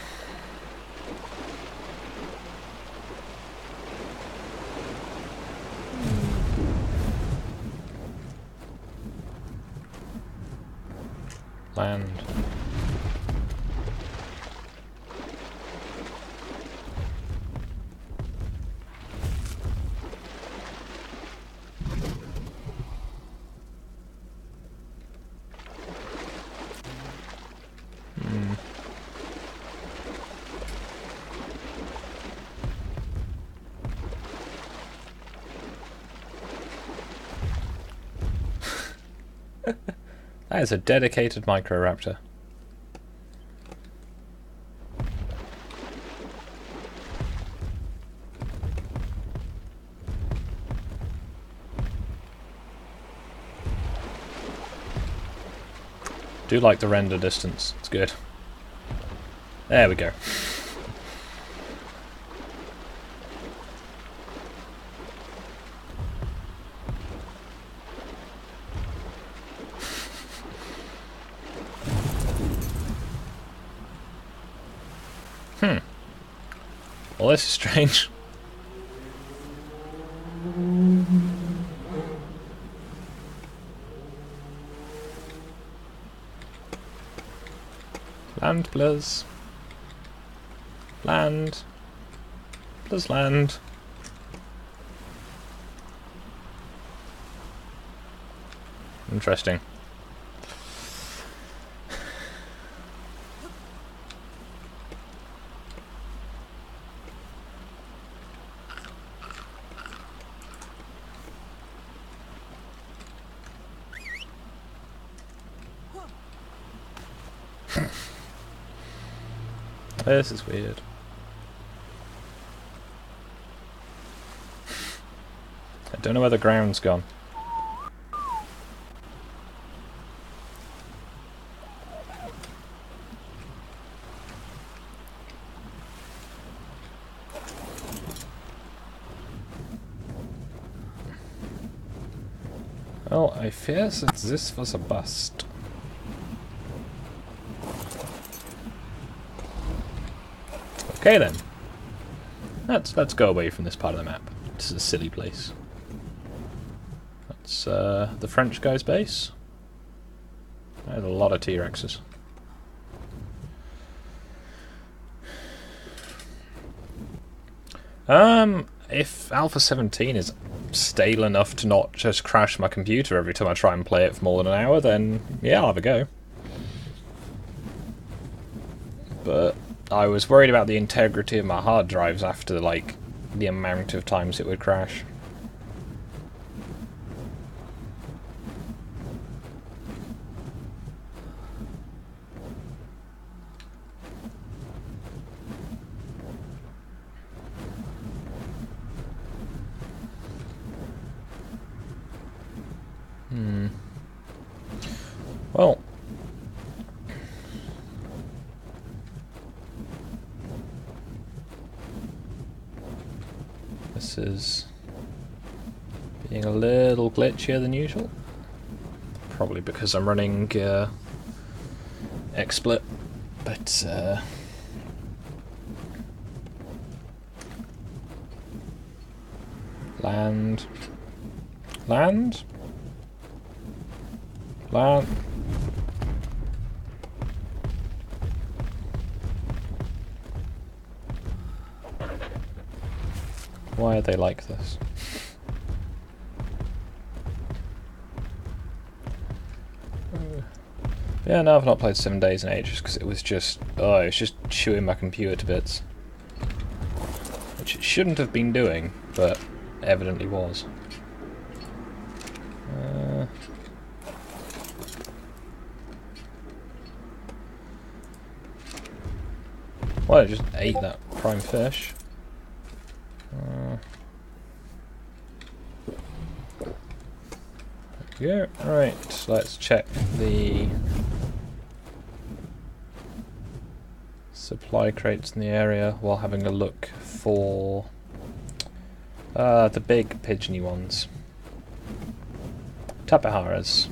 Land. That is a dedicated Microraptor. Do like the render distance, it's good. There we go. Well, this is strange. Land, please. Land. Please land. Interesting. This is weird. I don't know where the ground's gone. Well, I fear that this was a bust. Okay then. Let's go away from this part of the map. This is a silly place. That's the French guy's base. There's a lot of T-Rexes. If Alpha 17 is stale enough to not just crash my computer every time I try and play it for more than an hour, then yeah, I'll have a go. But I was worried about the integrity of my hard drives after, like, the amount of times it would crash. Well, this is being a little glitchier than usual. Probably because I'm running XSplit, but Land. Land? Land. Why are they like this? Yeah, no, I've not played 7 Days in ages because it was just, oh, it was just chewing my computer to bits. Which it shouldn't have been doing, but evidently was. Well, I just ate that prime fish. Yeah, right, let's check the supply crates in the area while having a look for the big pigeony ones. Tapaharas.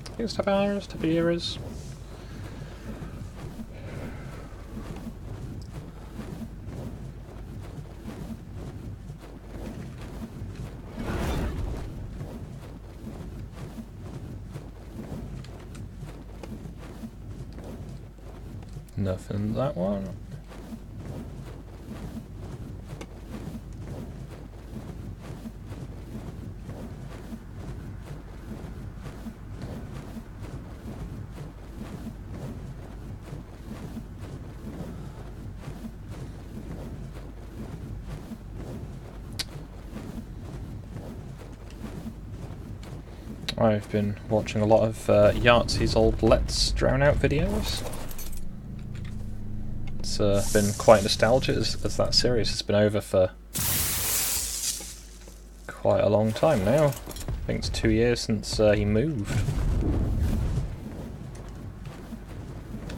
I think it's tapaharas, tapiras. Nothing in that one. I've been watching a lot of Yahtzee's old Let's Drown Out videos. It's been quite nostalgic as that series has been over for quite a long time now. I think it's 2 years since he moved.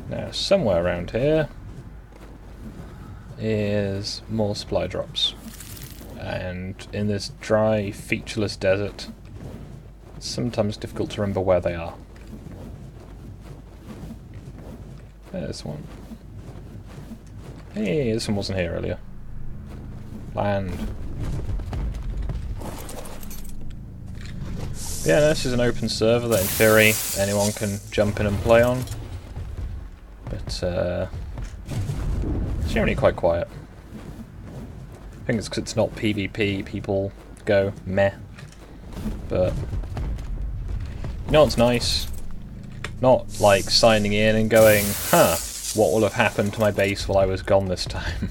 Now, somewhere around here is more supply drops. And in this dry, featureless desert, it's sometimes difficult to remember where they are. There's one. Hey, this one wasn't here earlier. Land. Yeah, this is an open server that in theory anyone can jump in and play on. But it's generally quite quiet. I think it's because it's not PvP, people go meh. But you know what's nice? Not like signing in and going, huh, what will have happened to my base while I was gone this time?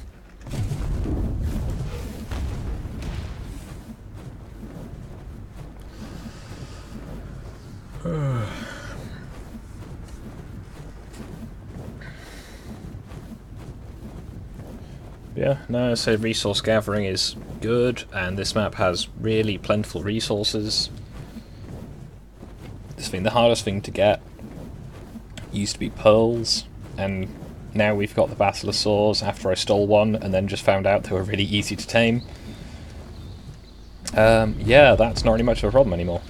Yeah, no, so resource gathering is good, and this map has really plentiful resources. The hardest thing to get used to be pearls, and now we've got the Basilosaurs after I stole one and then just found out they were really easy to tame. Yeah, that's not really much of a problem anymore.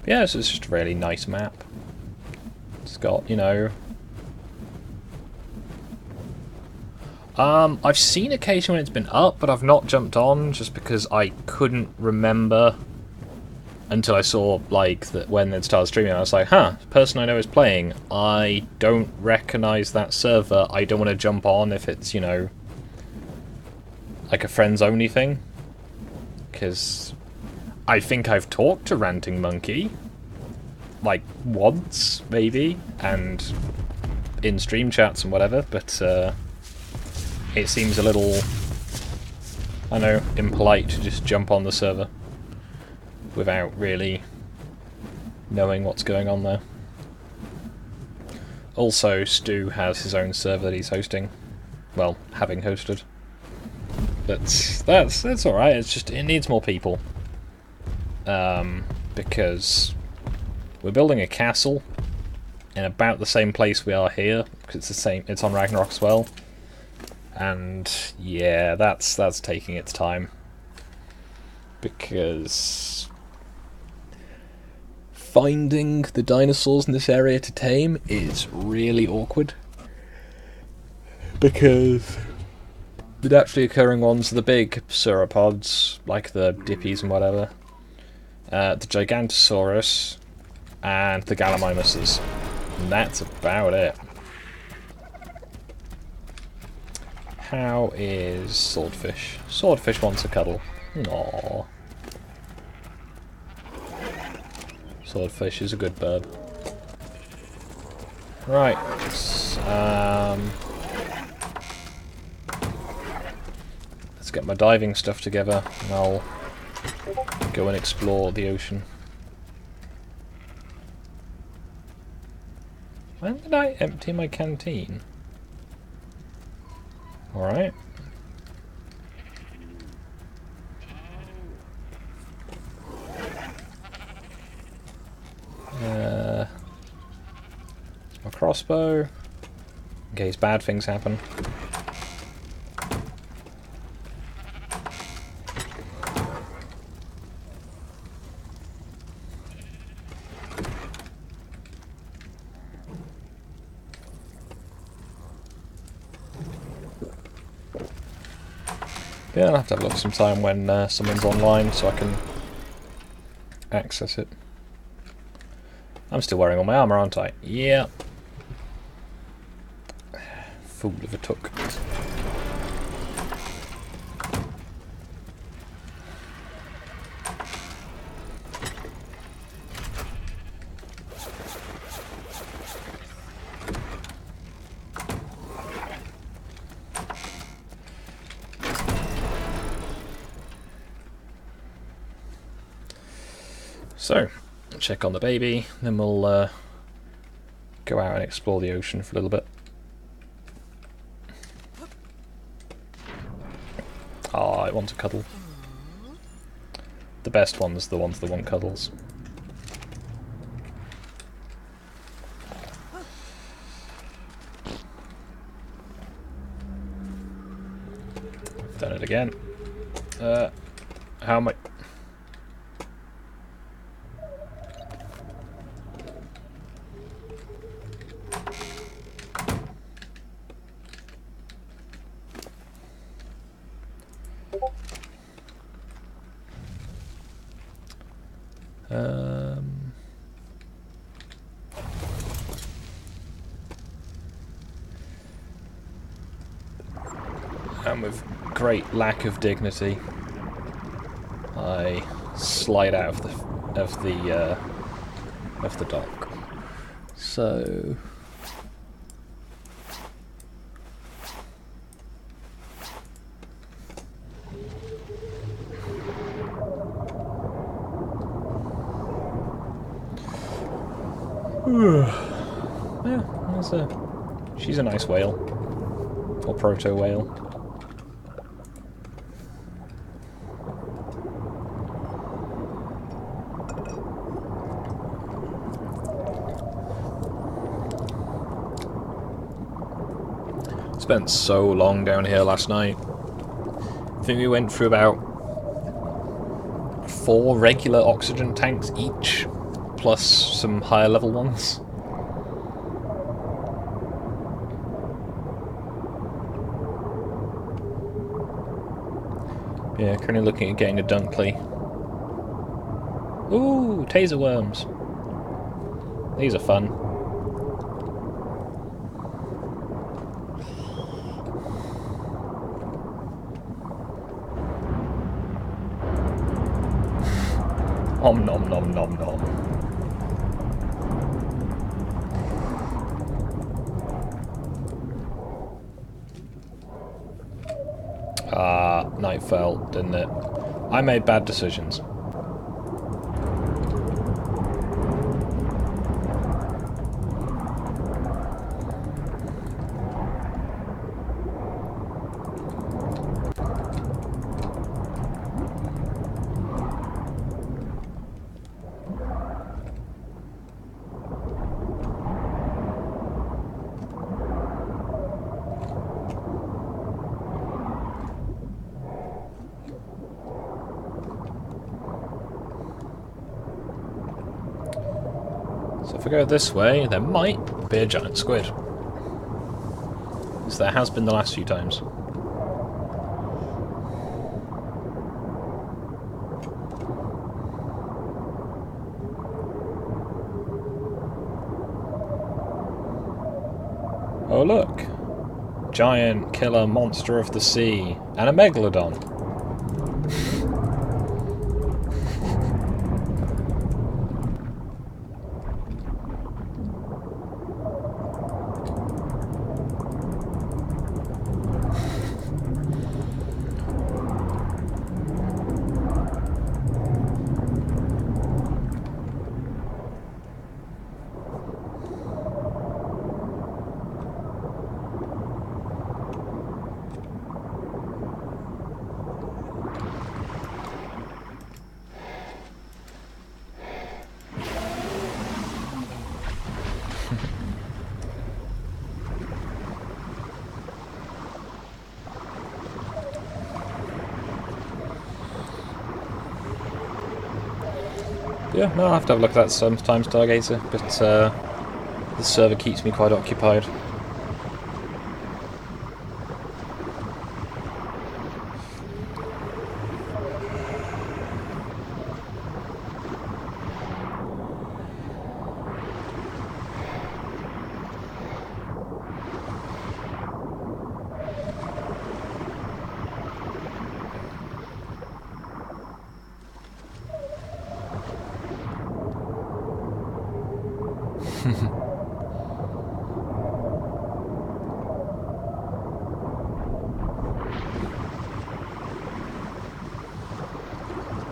Yeah, this is just a really nice map. It's got, you know... I've seen occasion when it's been up, but I've not jumped on just because I couldn't remember until I saw, like, that when it started streaming. I was like, huh, the person I know is playing. I don't recognise that server. I don't want to jump on if it's, you know, like a friends-only thing. Because I think I've talked to Ranting Monkey, like, once, maybe, and in stream chats and whatever, but, it seems a little, I don't know, impolite to just jump on the server without really knowing what's going on there. Also, Stu has his own server that he's hosting. Well, having hosted. But that's alright, it's just, it needs more people. Because we're building a castle in about the same place we are here, because it's the same, it's on Ragnarok as well. And yeah, that's taking its time. because finding the dinosaurs in this area to tame is really awkward. Because the naturally occurring ones are the big sauropods, like the dippies and whatever, the Gigantosaurus, and the Gallimimuses. And that's about it. How is Swordfish? Swordfish wants a cuddle. Aww. Swordfish is a good bird. Right. Let's get my diving stuff together and I'll go and explore the ocean. When did I empty my canteen? Alright. My crossbow, in case bad things happen. Yeah, I'll have to have a look sometime when someone's online so I can access it. I'm still wearing all my armour, aren't I? Yeah. Fool of a took. So, check on the baby, then we'll go out and explore the ocean for a little bit. Ah, it wants a cuddle. The best one's the ones that want cuddles. Done it again. How am I... And with great lack of dignity, I slide out of the dock. So yeah, she's a nice whale, or proto whale. Spent so long down here last night. I think we went through about 4 regular oxygen tanks each, plus some higher level ones. Yeah, currently looking at getting a Dunkley. Ooh, taser worms. These are fun. Om nom nom nom nom. Ah, night fell, didn't it? I made bad decisions. If I go this way, there might be a giant squid. As there has been the last few times. Oh look! Giant killer monster of the sea and a megalodon. Yeah, no, I'll have to have a look at that sometimes, Stargazer, but the server keeps me quite occupied.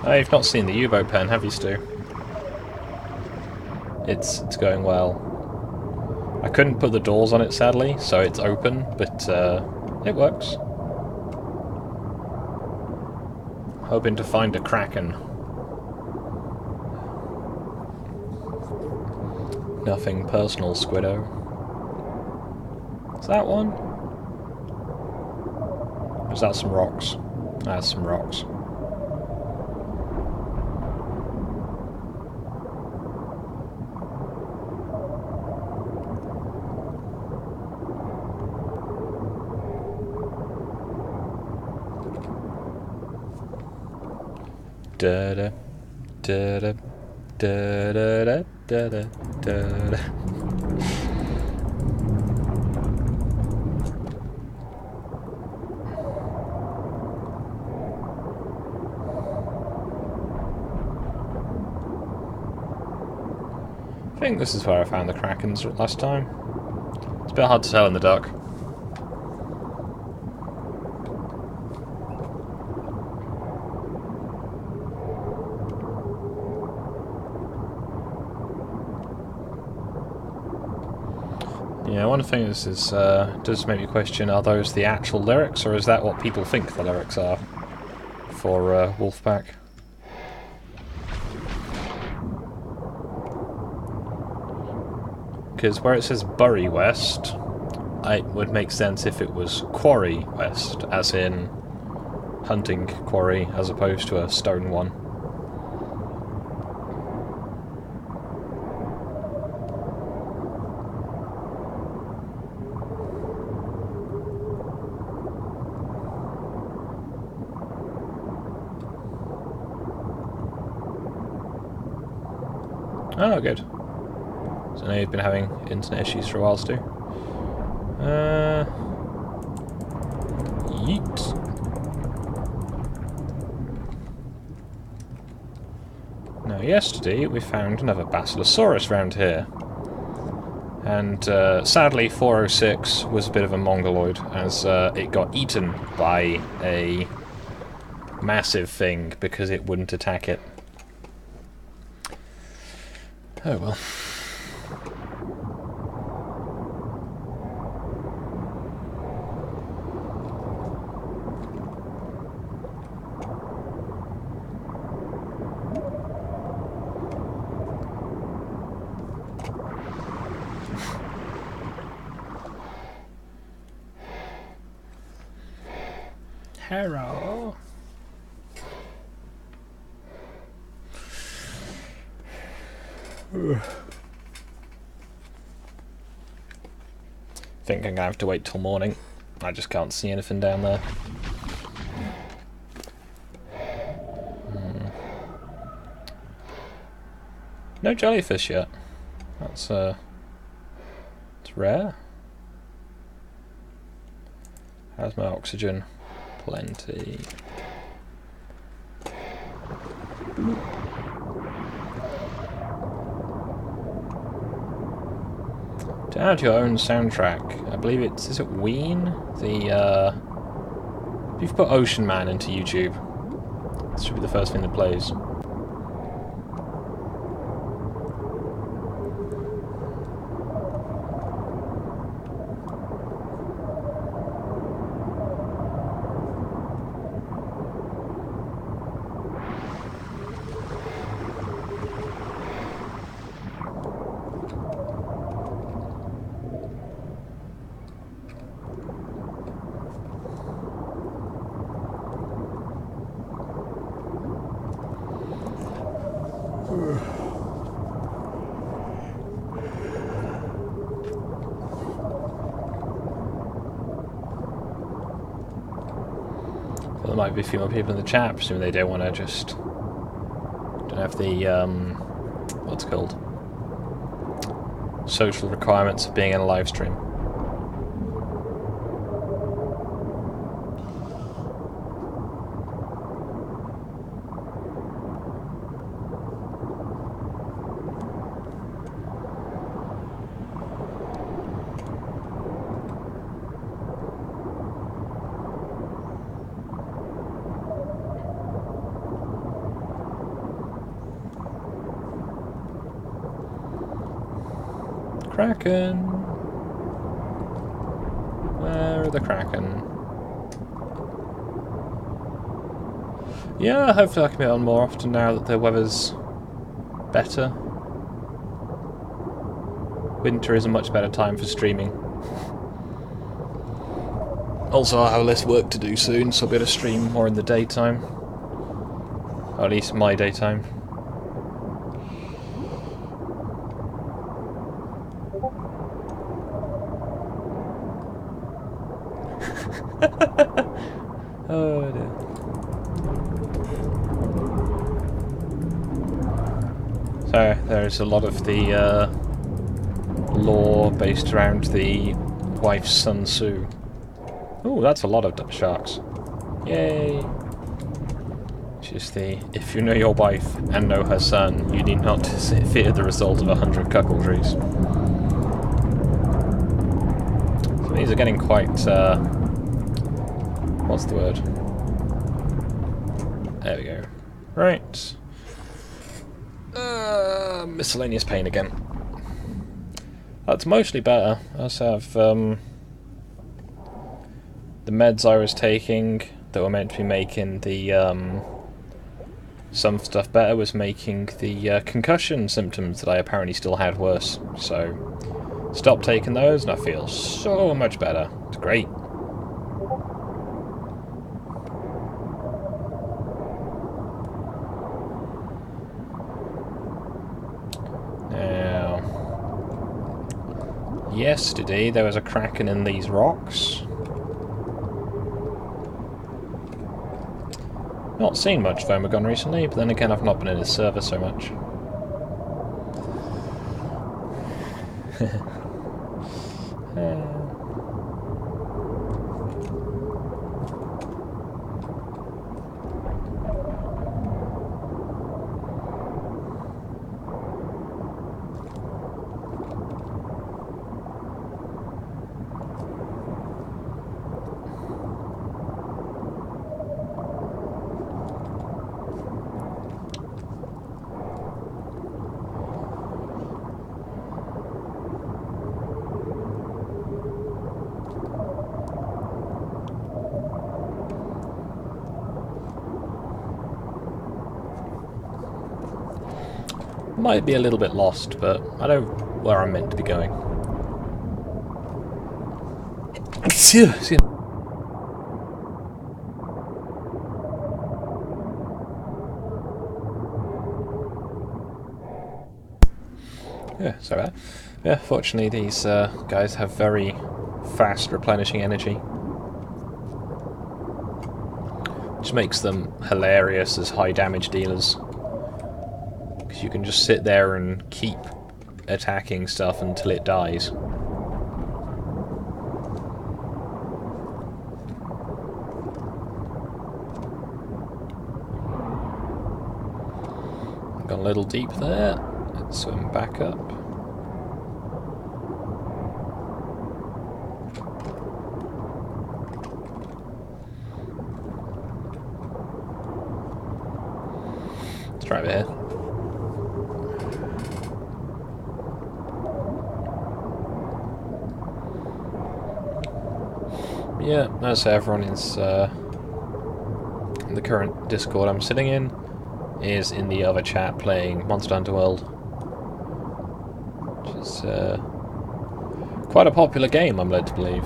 Oh, you've not seen the U-boat pen, have you, Stu? It's going well. I couldn't put the doors on it, sadly, so it's open, but it works. Hoping to find a kraken. Nothing personal, Squiddo. Is that one? Or is that some rocks? That's some rocks. Da da da da da da da da da da. I think this is where I found the krakens last time. It's a bit hard to tell in the dark. Yeah, one thing is does make me question, are those the actual lyrics, or is that what people think the lyrics are for Wolfpack? Because where it says Bury West, it would make sense if it was Quarry West, as in hunting quarry, as opposed to a stone one. Oh, good. So now you've been having internet issues for a while, Stu. Yeet. Now, yesterday we found another Basilosaurus around here. And sadly, 406 was a bit of a mongoloid, as it got eaten by a massive thing because it wouldn't attack it. Oh well. Hello. think I'm gonna have to wait till morning. I just can't see anything down there. No jellyfish yet. That's it's rare. How's my oxygen? Plenty. To add your own soundtrack, I believe is it Ween? If you've put Ocean Man into YouTube, this should be the first thing that plays. There might be a few more people in the chat, presumably they don't want to just... don't have the, what's it called? Social requirements of being in a live stream. Kraken! Where are the Kraken? Yeah, hopefully I can be on more often now that the weather's better. Winter is a much better time for streaming. Also, I'll have less work to do soon, so I'll be able to stream more in the daytime. Or at least my daytime. Oh dear. So there's a lot of the lore based around the wife's Sun Tzu. Oh, that's a lot of sharks. Yay! Just the, if you know your wife and know her son, you need not fear the result of 100 cuckoldries. So these are getting quite, what's the word? There we go. Right. Miscellaneous pain again. That's mostly better. I also have the meds I was taking that were meant to be making the some stuff better was making the concussion symptoms that I apparently still had worse. So stopped taking those and I feel so much better. It's great. Yesterday there was a kraken in these rocks. Not seen much Vomagon recently, but then again I've not been in his server so much. Might be a little bit lost, but I know where I'm meant to be going. Yeah, sorry about that. Yeah, fortunately these guys have very fast replenishing energy. Which makes them hilarious as high damage dealers. Because you can just sit there and keep attacking stuff until it dies. Got a little deep there. Let's swim back up. Let's try over here. Yeah, that's everyone is in the current Discord I'm sitting in. Is in the other chat playing Monster Hunter World, which is quite a popular game, I'm led to believe.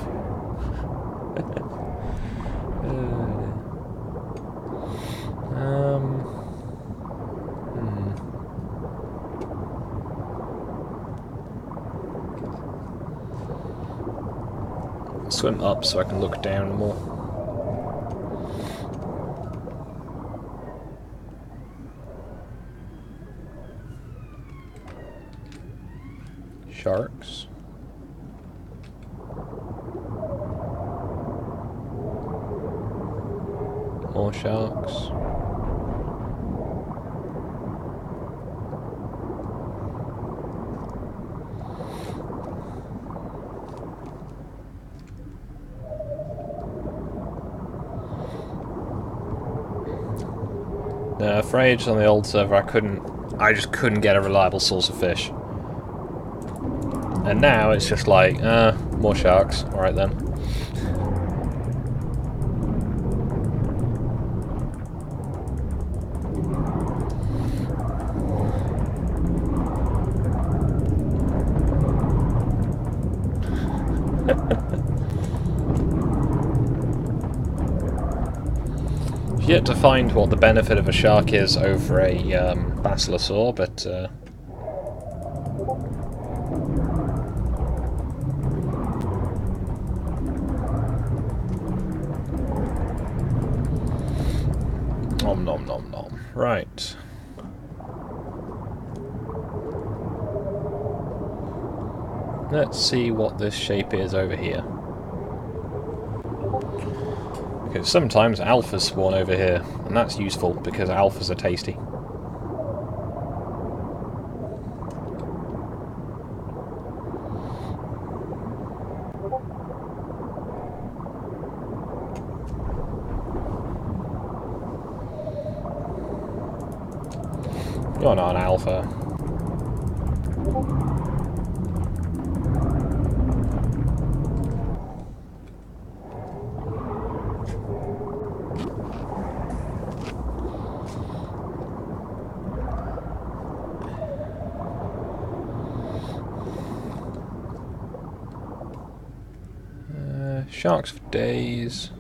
Swim up so I can look down more. Sharks. More sharks. For ages on the old server I just couldn't get a reliable source of fish. And now it's just like, more sharks. Alright then. Yet to find what the benefit of a shark is over a basilosaur, but nom nom nom nom. Right. Let's see what this shape is over here. Because sometimes alphas spawn over here, and that's useful because alphas are tasty. You're not an alpha. Sharks for days.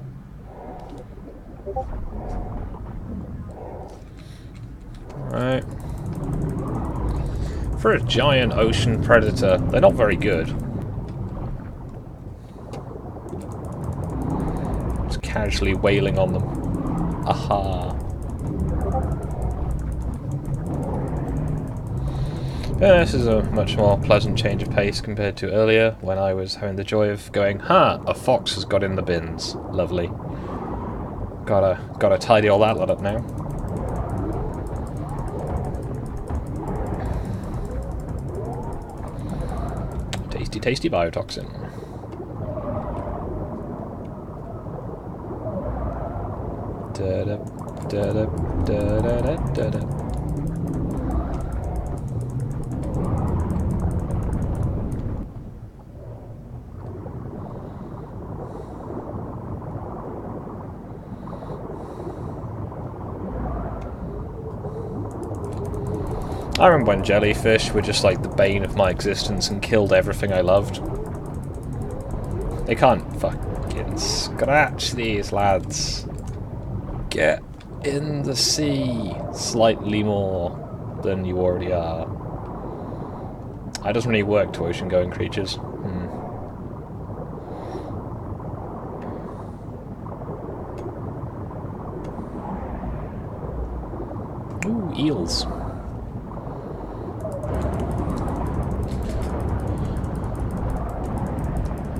Alright. For a giant ocean predator, they're not very good. Just casually wailing on them. Aha. Yeah, this is a much more pleasant change of pace compared to earlier, when I was having the joy of going, a fox has got in the bins. Lovely. Gotta tidy all that lot up now. Tasty, tasty biotoxin. Da-da, da-da, da-da, da-da. I remember when jellyfish were just like the bane of my existence and killed everything I loved. They can't fucking scratch these lads. Get in the sea slightly more than you already are. That doesn't really work to ocean-going creatures. eels.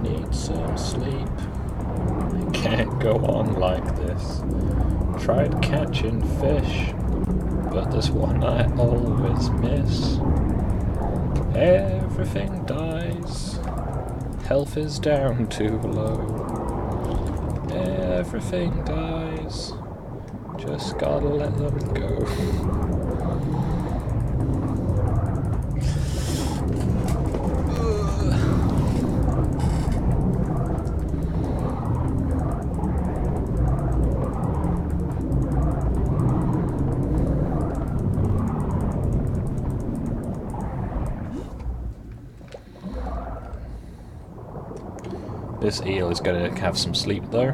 Need some sleep. I can't go on like this. Tried catching fish, but there's one I always miss. Everything dies. Health is down too low. Everything dies. Just gotta let them go. This eel is going to have some sleep though.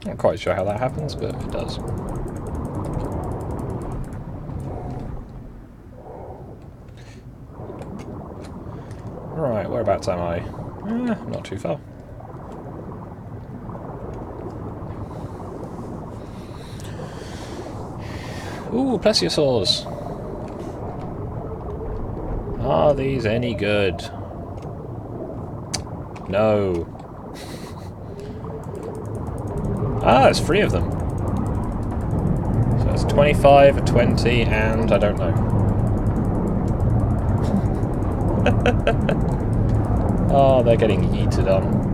Not quite sure how that happens, but it does. Right, whereabouts am I? Not too far. Ooh, plesiosaurs! Are these any good? No. Ah, there's 3 of them. So it's 25, a 20, and I don't know. Oh, they're getting yeeted on.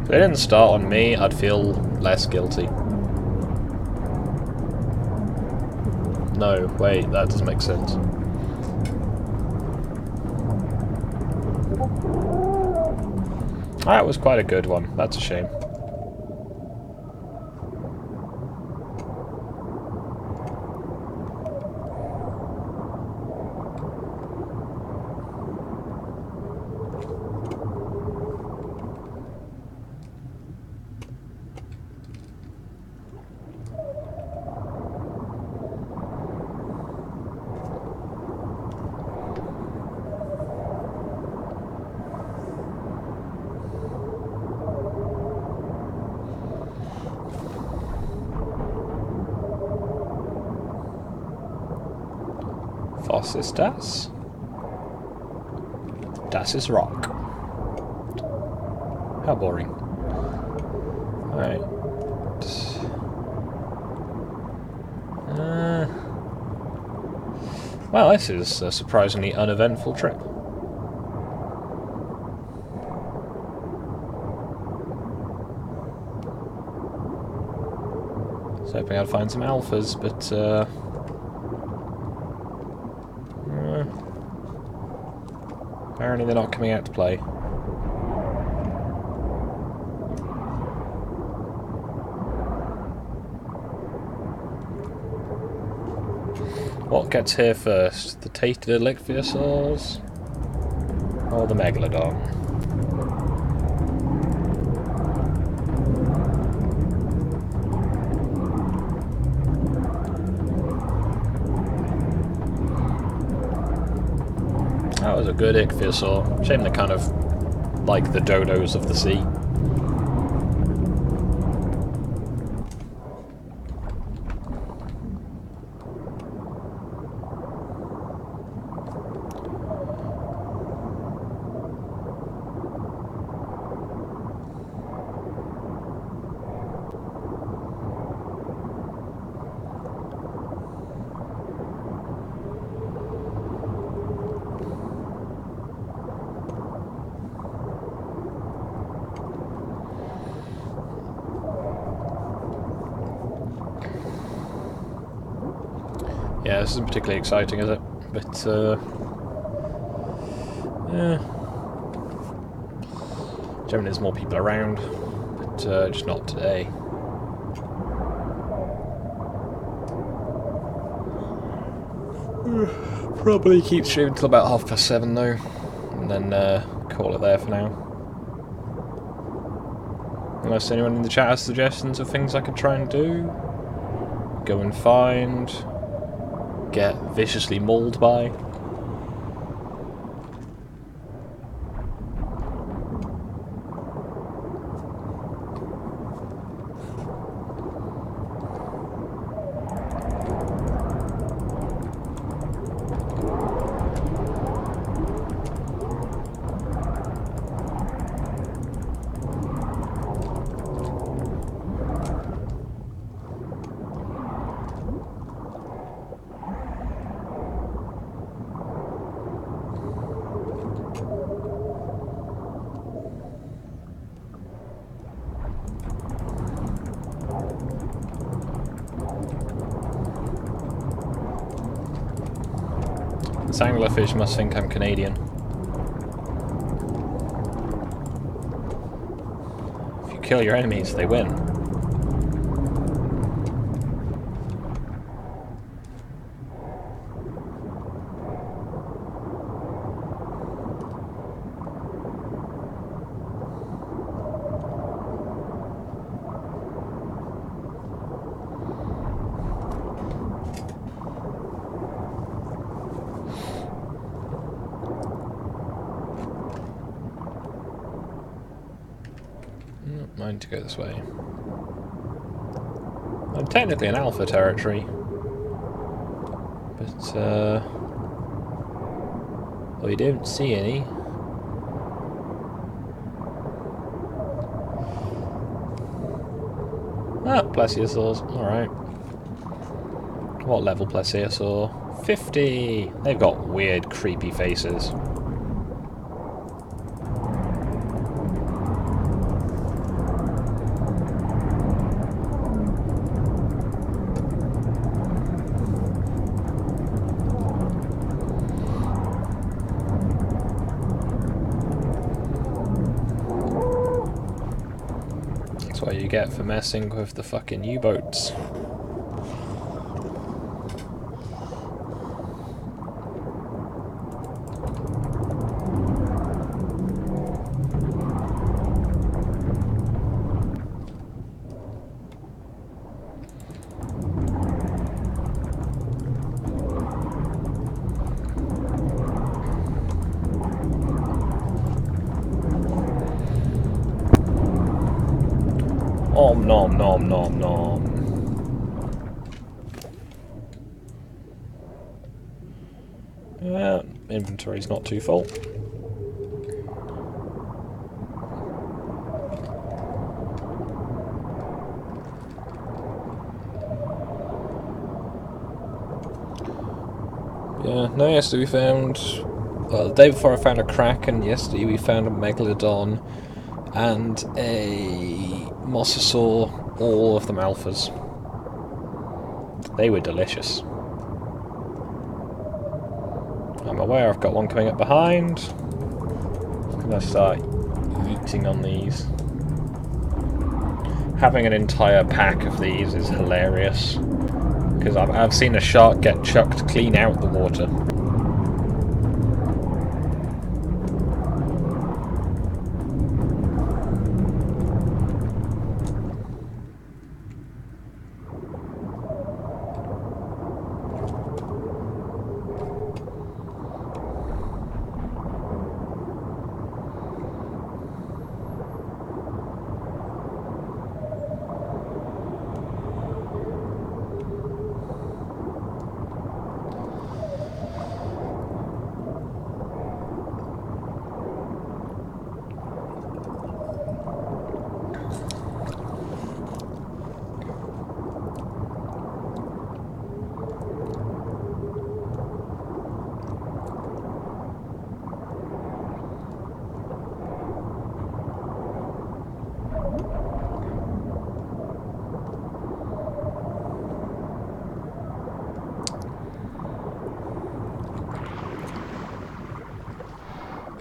If they didn't start on me, I'd feel less guilty. No, wait, that doesn't make sense. That was quite a good one. That's a shame. Was ist das? Das ist rock. How boring. Alright. Well, this is a surprisingly uneventful trip. I was hoping I'd find some alphas, but apparently they're not coming out to play. What gets here first? The tainted ichthyosaurs or the megalodon? That was a good ichthyosaur. Shame they're kind of like the dodos of the sea. Yeah, this isn't particularly exciting, is it? But, yeah. Generally there's more people around, but just not today. Probably keep streaming until about 7:30 though, and then call it there for now. Unless anyone in the chat has suggestions of things I could try and do. Go and find. Get viciously mauled by. This anglerfish must think I'm Canadian. If you kill your enemies, they win. Mine to go this way. I'm technically in alpha territory, but we don't see any. Ah, plesiosaurs. Alright. What level plesiosaur? 50! They've got weird, creepy faces. That's what you get for messing with the fucking U-boats. Om nom nom nom nom. Yeah, inventory's not too full. Yeah, no, yesterday we found... Well, the day before I found a kraken, yesterday we found a megalodon and a mosasaur, all of them alphas. They were delicious. I'm aware I've got one coming up behind. I'm gonna start eating on these. Having an entire pack of these is hilarious, because I've seen a shark get chucked clean out the water.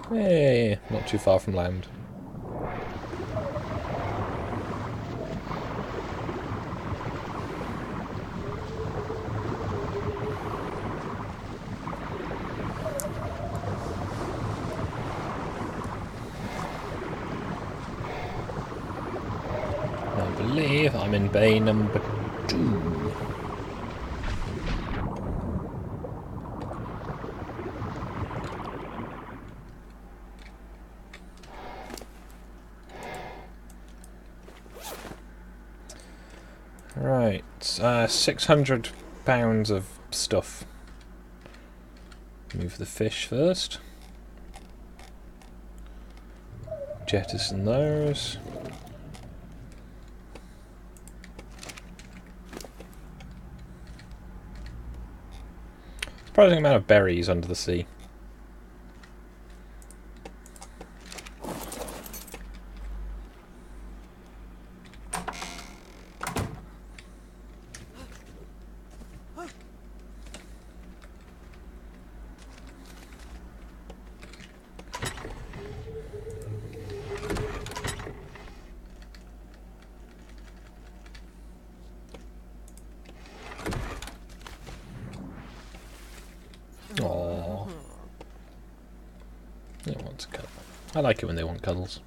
Hey, not too far from land. I'm in bay number 2. Right, 600 pounds of stuff. Move the fish first. Jettison those. Surprising amount of berries under the sea. Aww. It wants a cuddle. I like it when they want cuddles.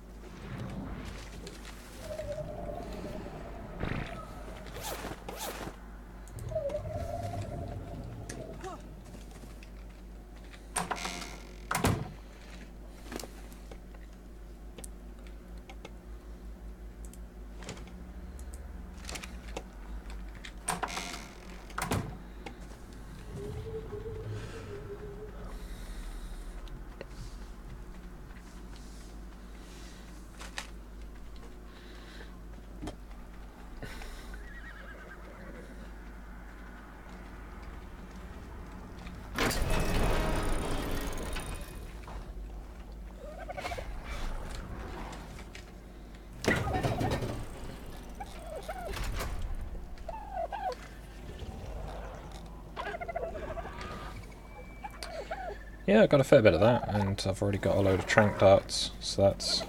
Yeah, I got a fair bit of that, and I've already got a load of trank darts, so that's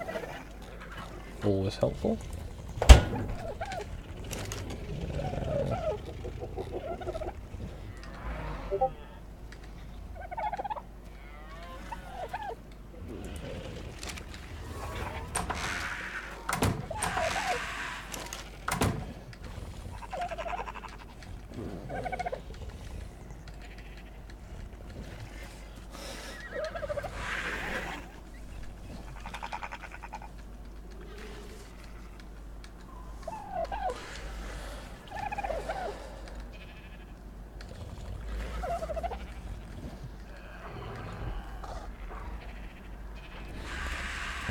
always helpful.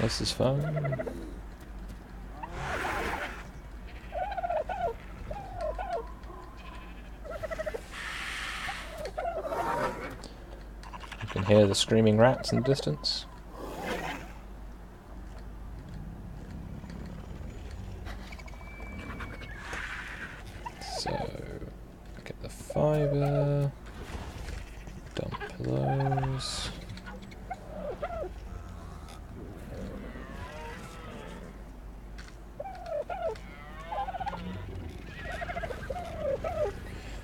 This is fun. You can hear the screaming rats in the distance. So, get the fibre, dump those.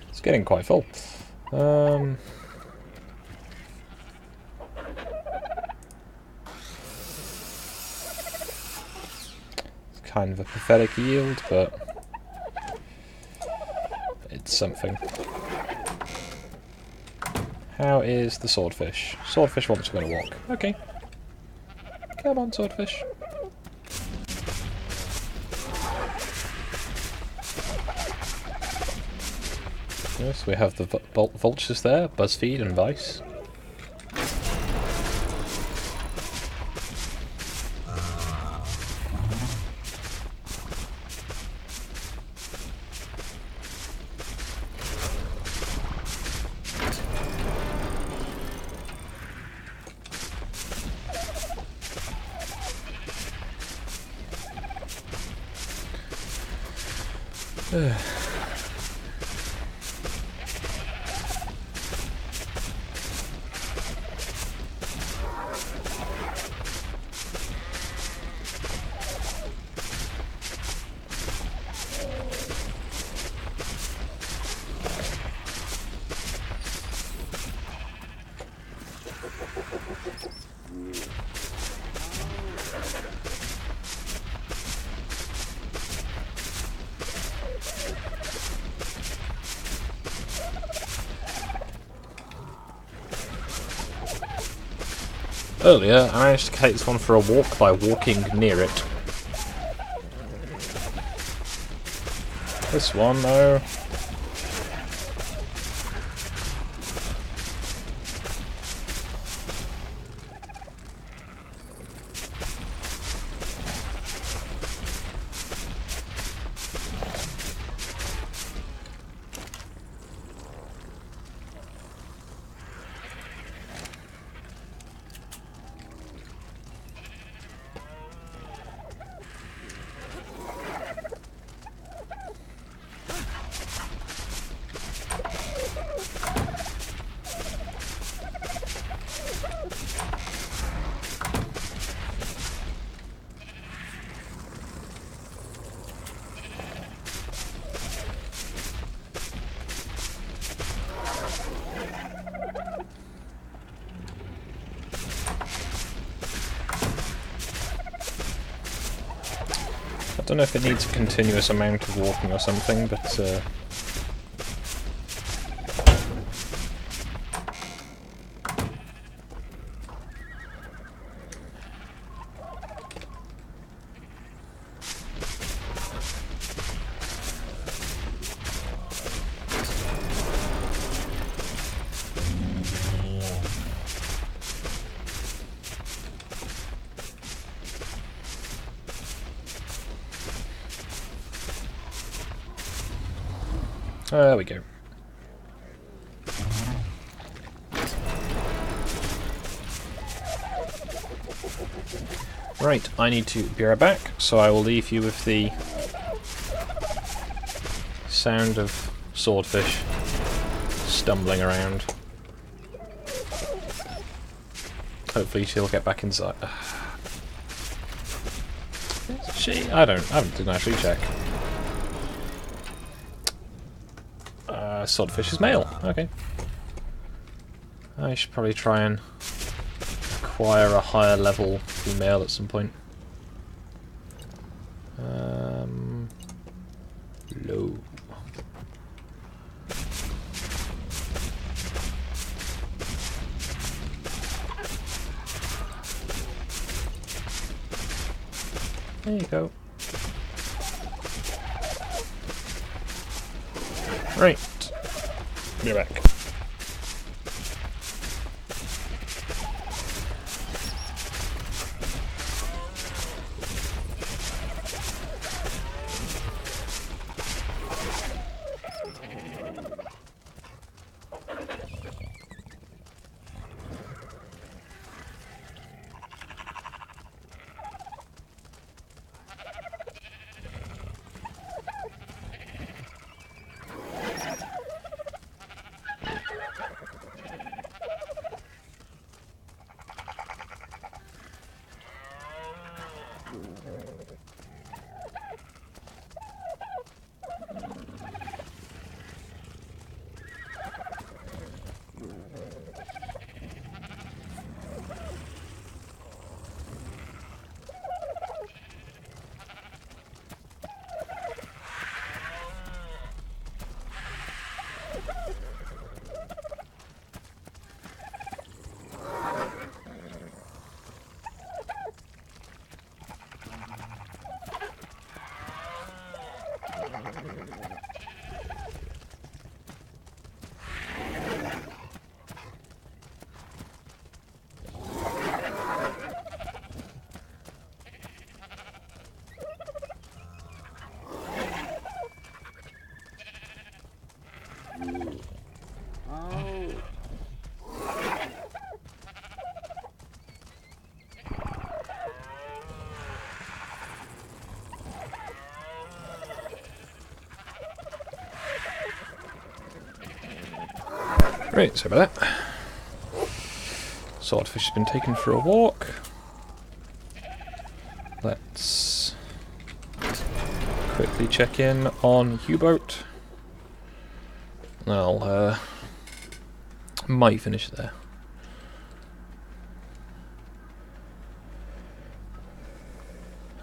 It's getting quite full. It's kind of a pathetic yield, but it's something. How is the swordfish? Swordfish wants to go on a walk. Okay. Come on, swordfish. Yes, we have the vultures there, BuzzFeed and Vice. Earlier, I managed to take this one for a walk by walking near it. This one, though... I don't know if it needs a continuous amount of walking or something, but there we go. Right, I need to be right back, so I will leave you with the sound of swordfish stumbling around. Hopefully she'll get back inside. I didn't actually check. Swordfish is male. Okay. I should probably try and acquire a higher level female at some point. Low. There you go. Right. Be back. Right, sorry about that. Swordfish has been taken for a walk. Let's quickly check in on U-boat. I'll might finish there.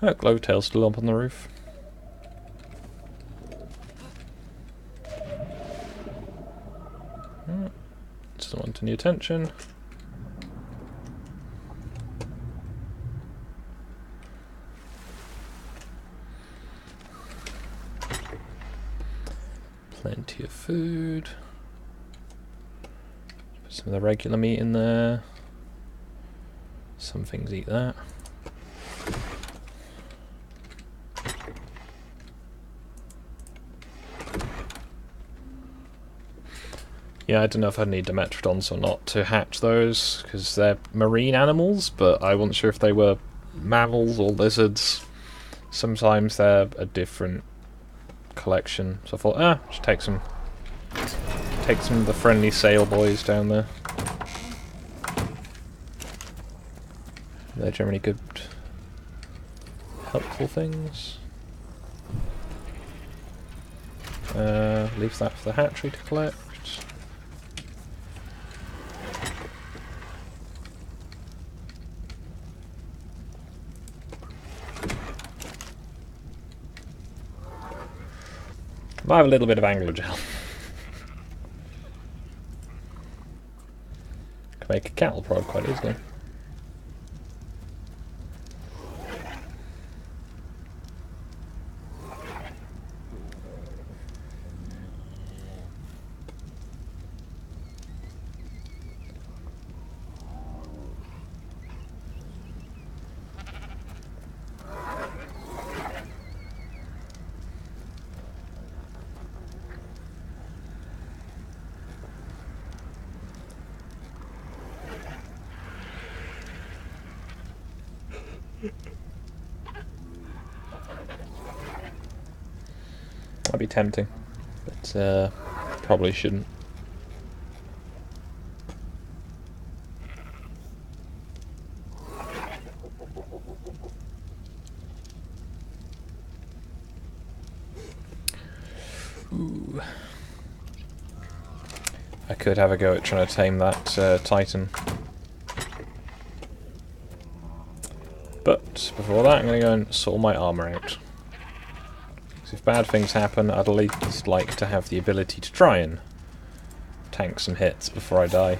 Oh, Glowtail's still up on the roof. Doesn't want any attention. Plenty of food. Put some of the regular meat in there. Some things eat that. Yeah, I don't know if I'd need Dimetrodons or not to hatch those, because they're marine animals, but I wasn't sure if they were mammals or lizards. Sometimes they're a different collection, so I thought, just take some of the friendly sail boys down there. They're generally good, helpful things. Leave that for the hatchery to collect. I have a little bit of angler gel. Can make a cattle prod quite easily. That'd be tempting, but probably shouldn't. Ooh. I could have a go at trying to tame that Titan. But before that, I'm going to go and sort my armour out. Because if bad things happen, I'd at least like to have the ability to try and tank some hits before I die.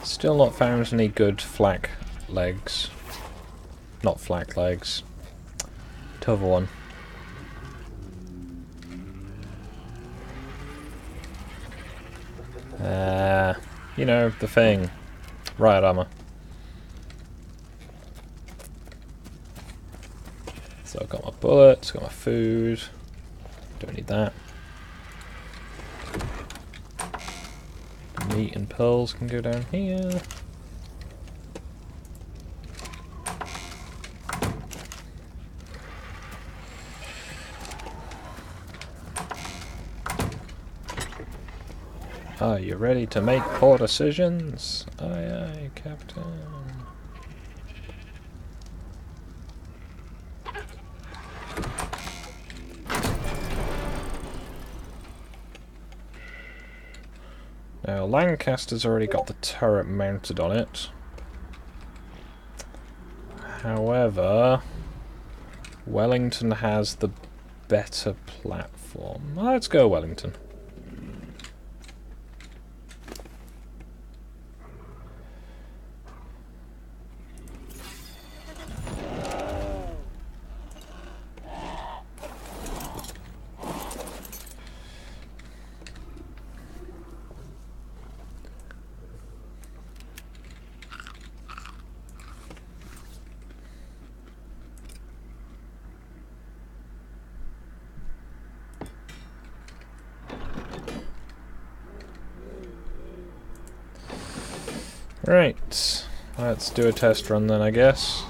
Still not found any good flak legs. Not flak legs. T'other one. You know, the thing. Riot armor. So I've got my bullets, got my food. Don't need that. Meat and pearls can go down here. Are you ready to make poor decisions? Aye, aye, Captain. Now, Lancaster's already got the turret mounted on it. However, Wellington has the better platform. Let's go Wellington. Right, let's do a test run then, I guess.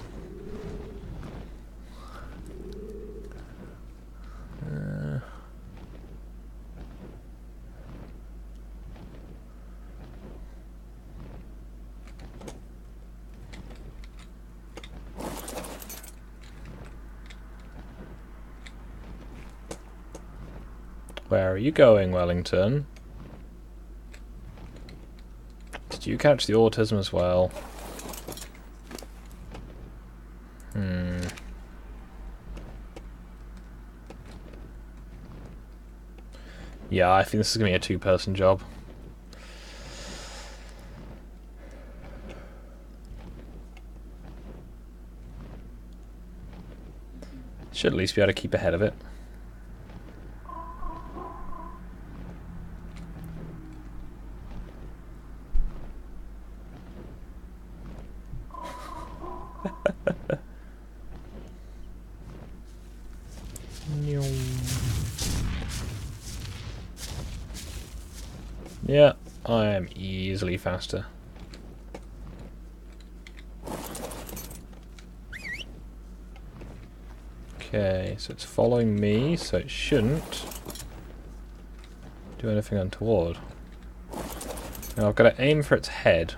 Where are you going, Wellington? Did you catch the autism as well? Yeah, I think this is going to be a two-person job. Should at least be able to keep ahead of it. Yeah, I am easily faster. Okay, so it's following me, so it shouldn't do anything untoward. Now I've got to aim for its head.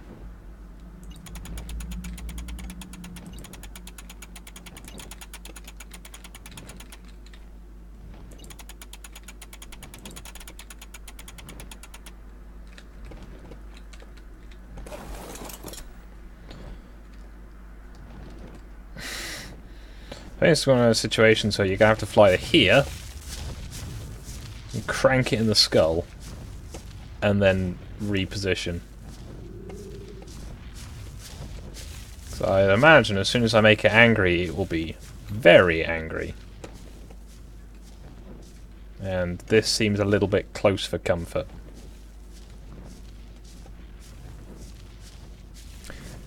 I think it's one of those situations where you're going to have to fly to here and crank it in the skull and then reposition. So I imagine as soon as I make it angry, it will be very angry. And this seems a little bit close for comfort.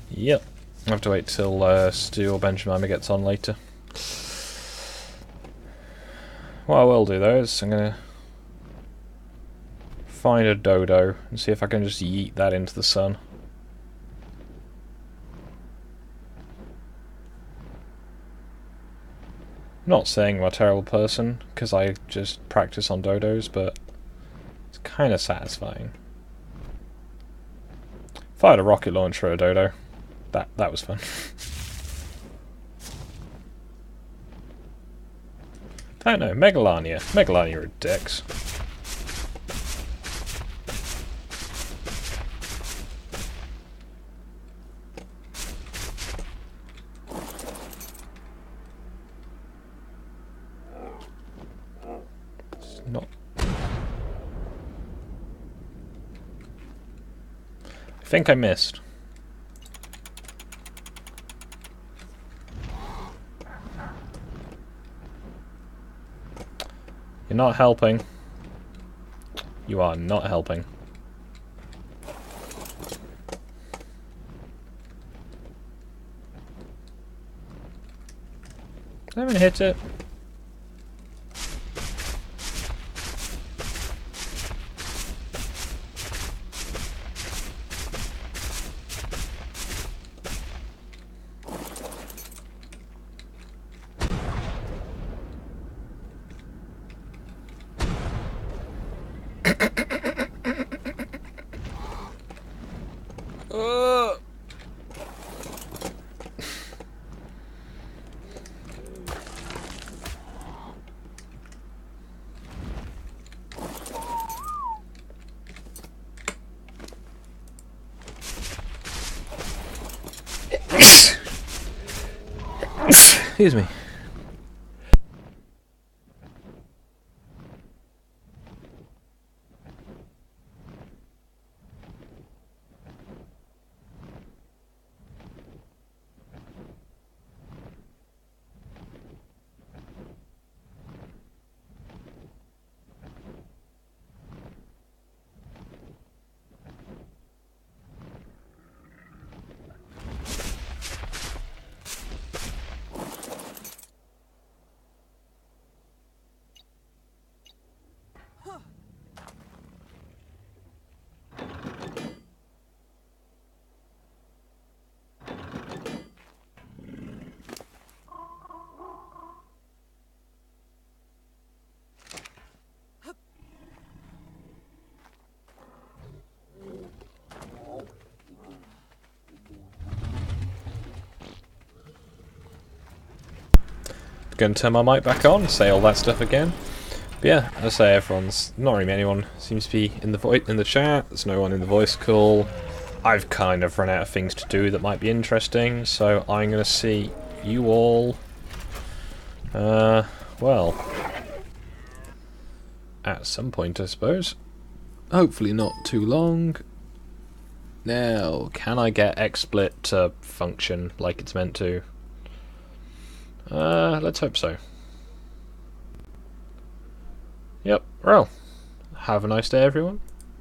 Yep, I'll have to wait till Stu or Benjamin gets on later. What I will do though is I'm going to find a dodo and see if I can just yeet that into the sun. Not saying I'm a terrible person, because I just practice on dodos, but it's kind of satisfying. Fired a rocket launcher at a dodo. That was fun. I don't know, Megalania. Megalania are dicks. It's not... I think I missed. You're not helping. You are not helping. I haven't hit it. Excuse me. Going to turn my mic back on, say all that stuff again. But yeah, as I say, everyone's not really anyone seems to be in the chat. There's no one in the voice call. I've kind of run out of things to do that might be interesting, so I'm going to see you all. Well, at some point, I suppose. Hopefully not too long. Now, can I get XSplit to function like it's meant to? Let's hope so. Yep. Well, have a nice day, everyone.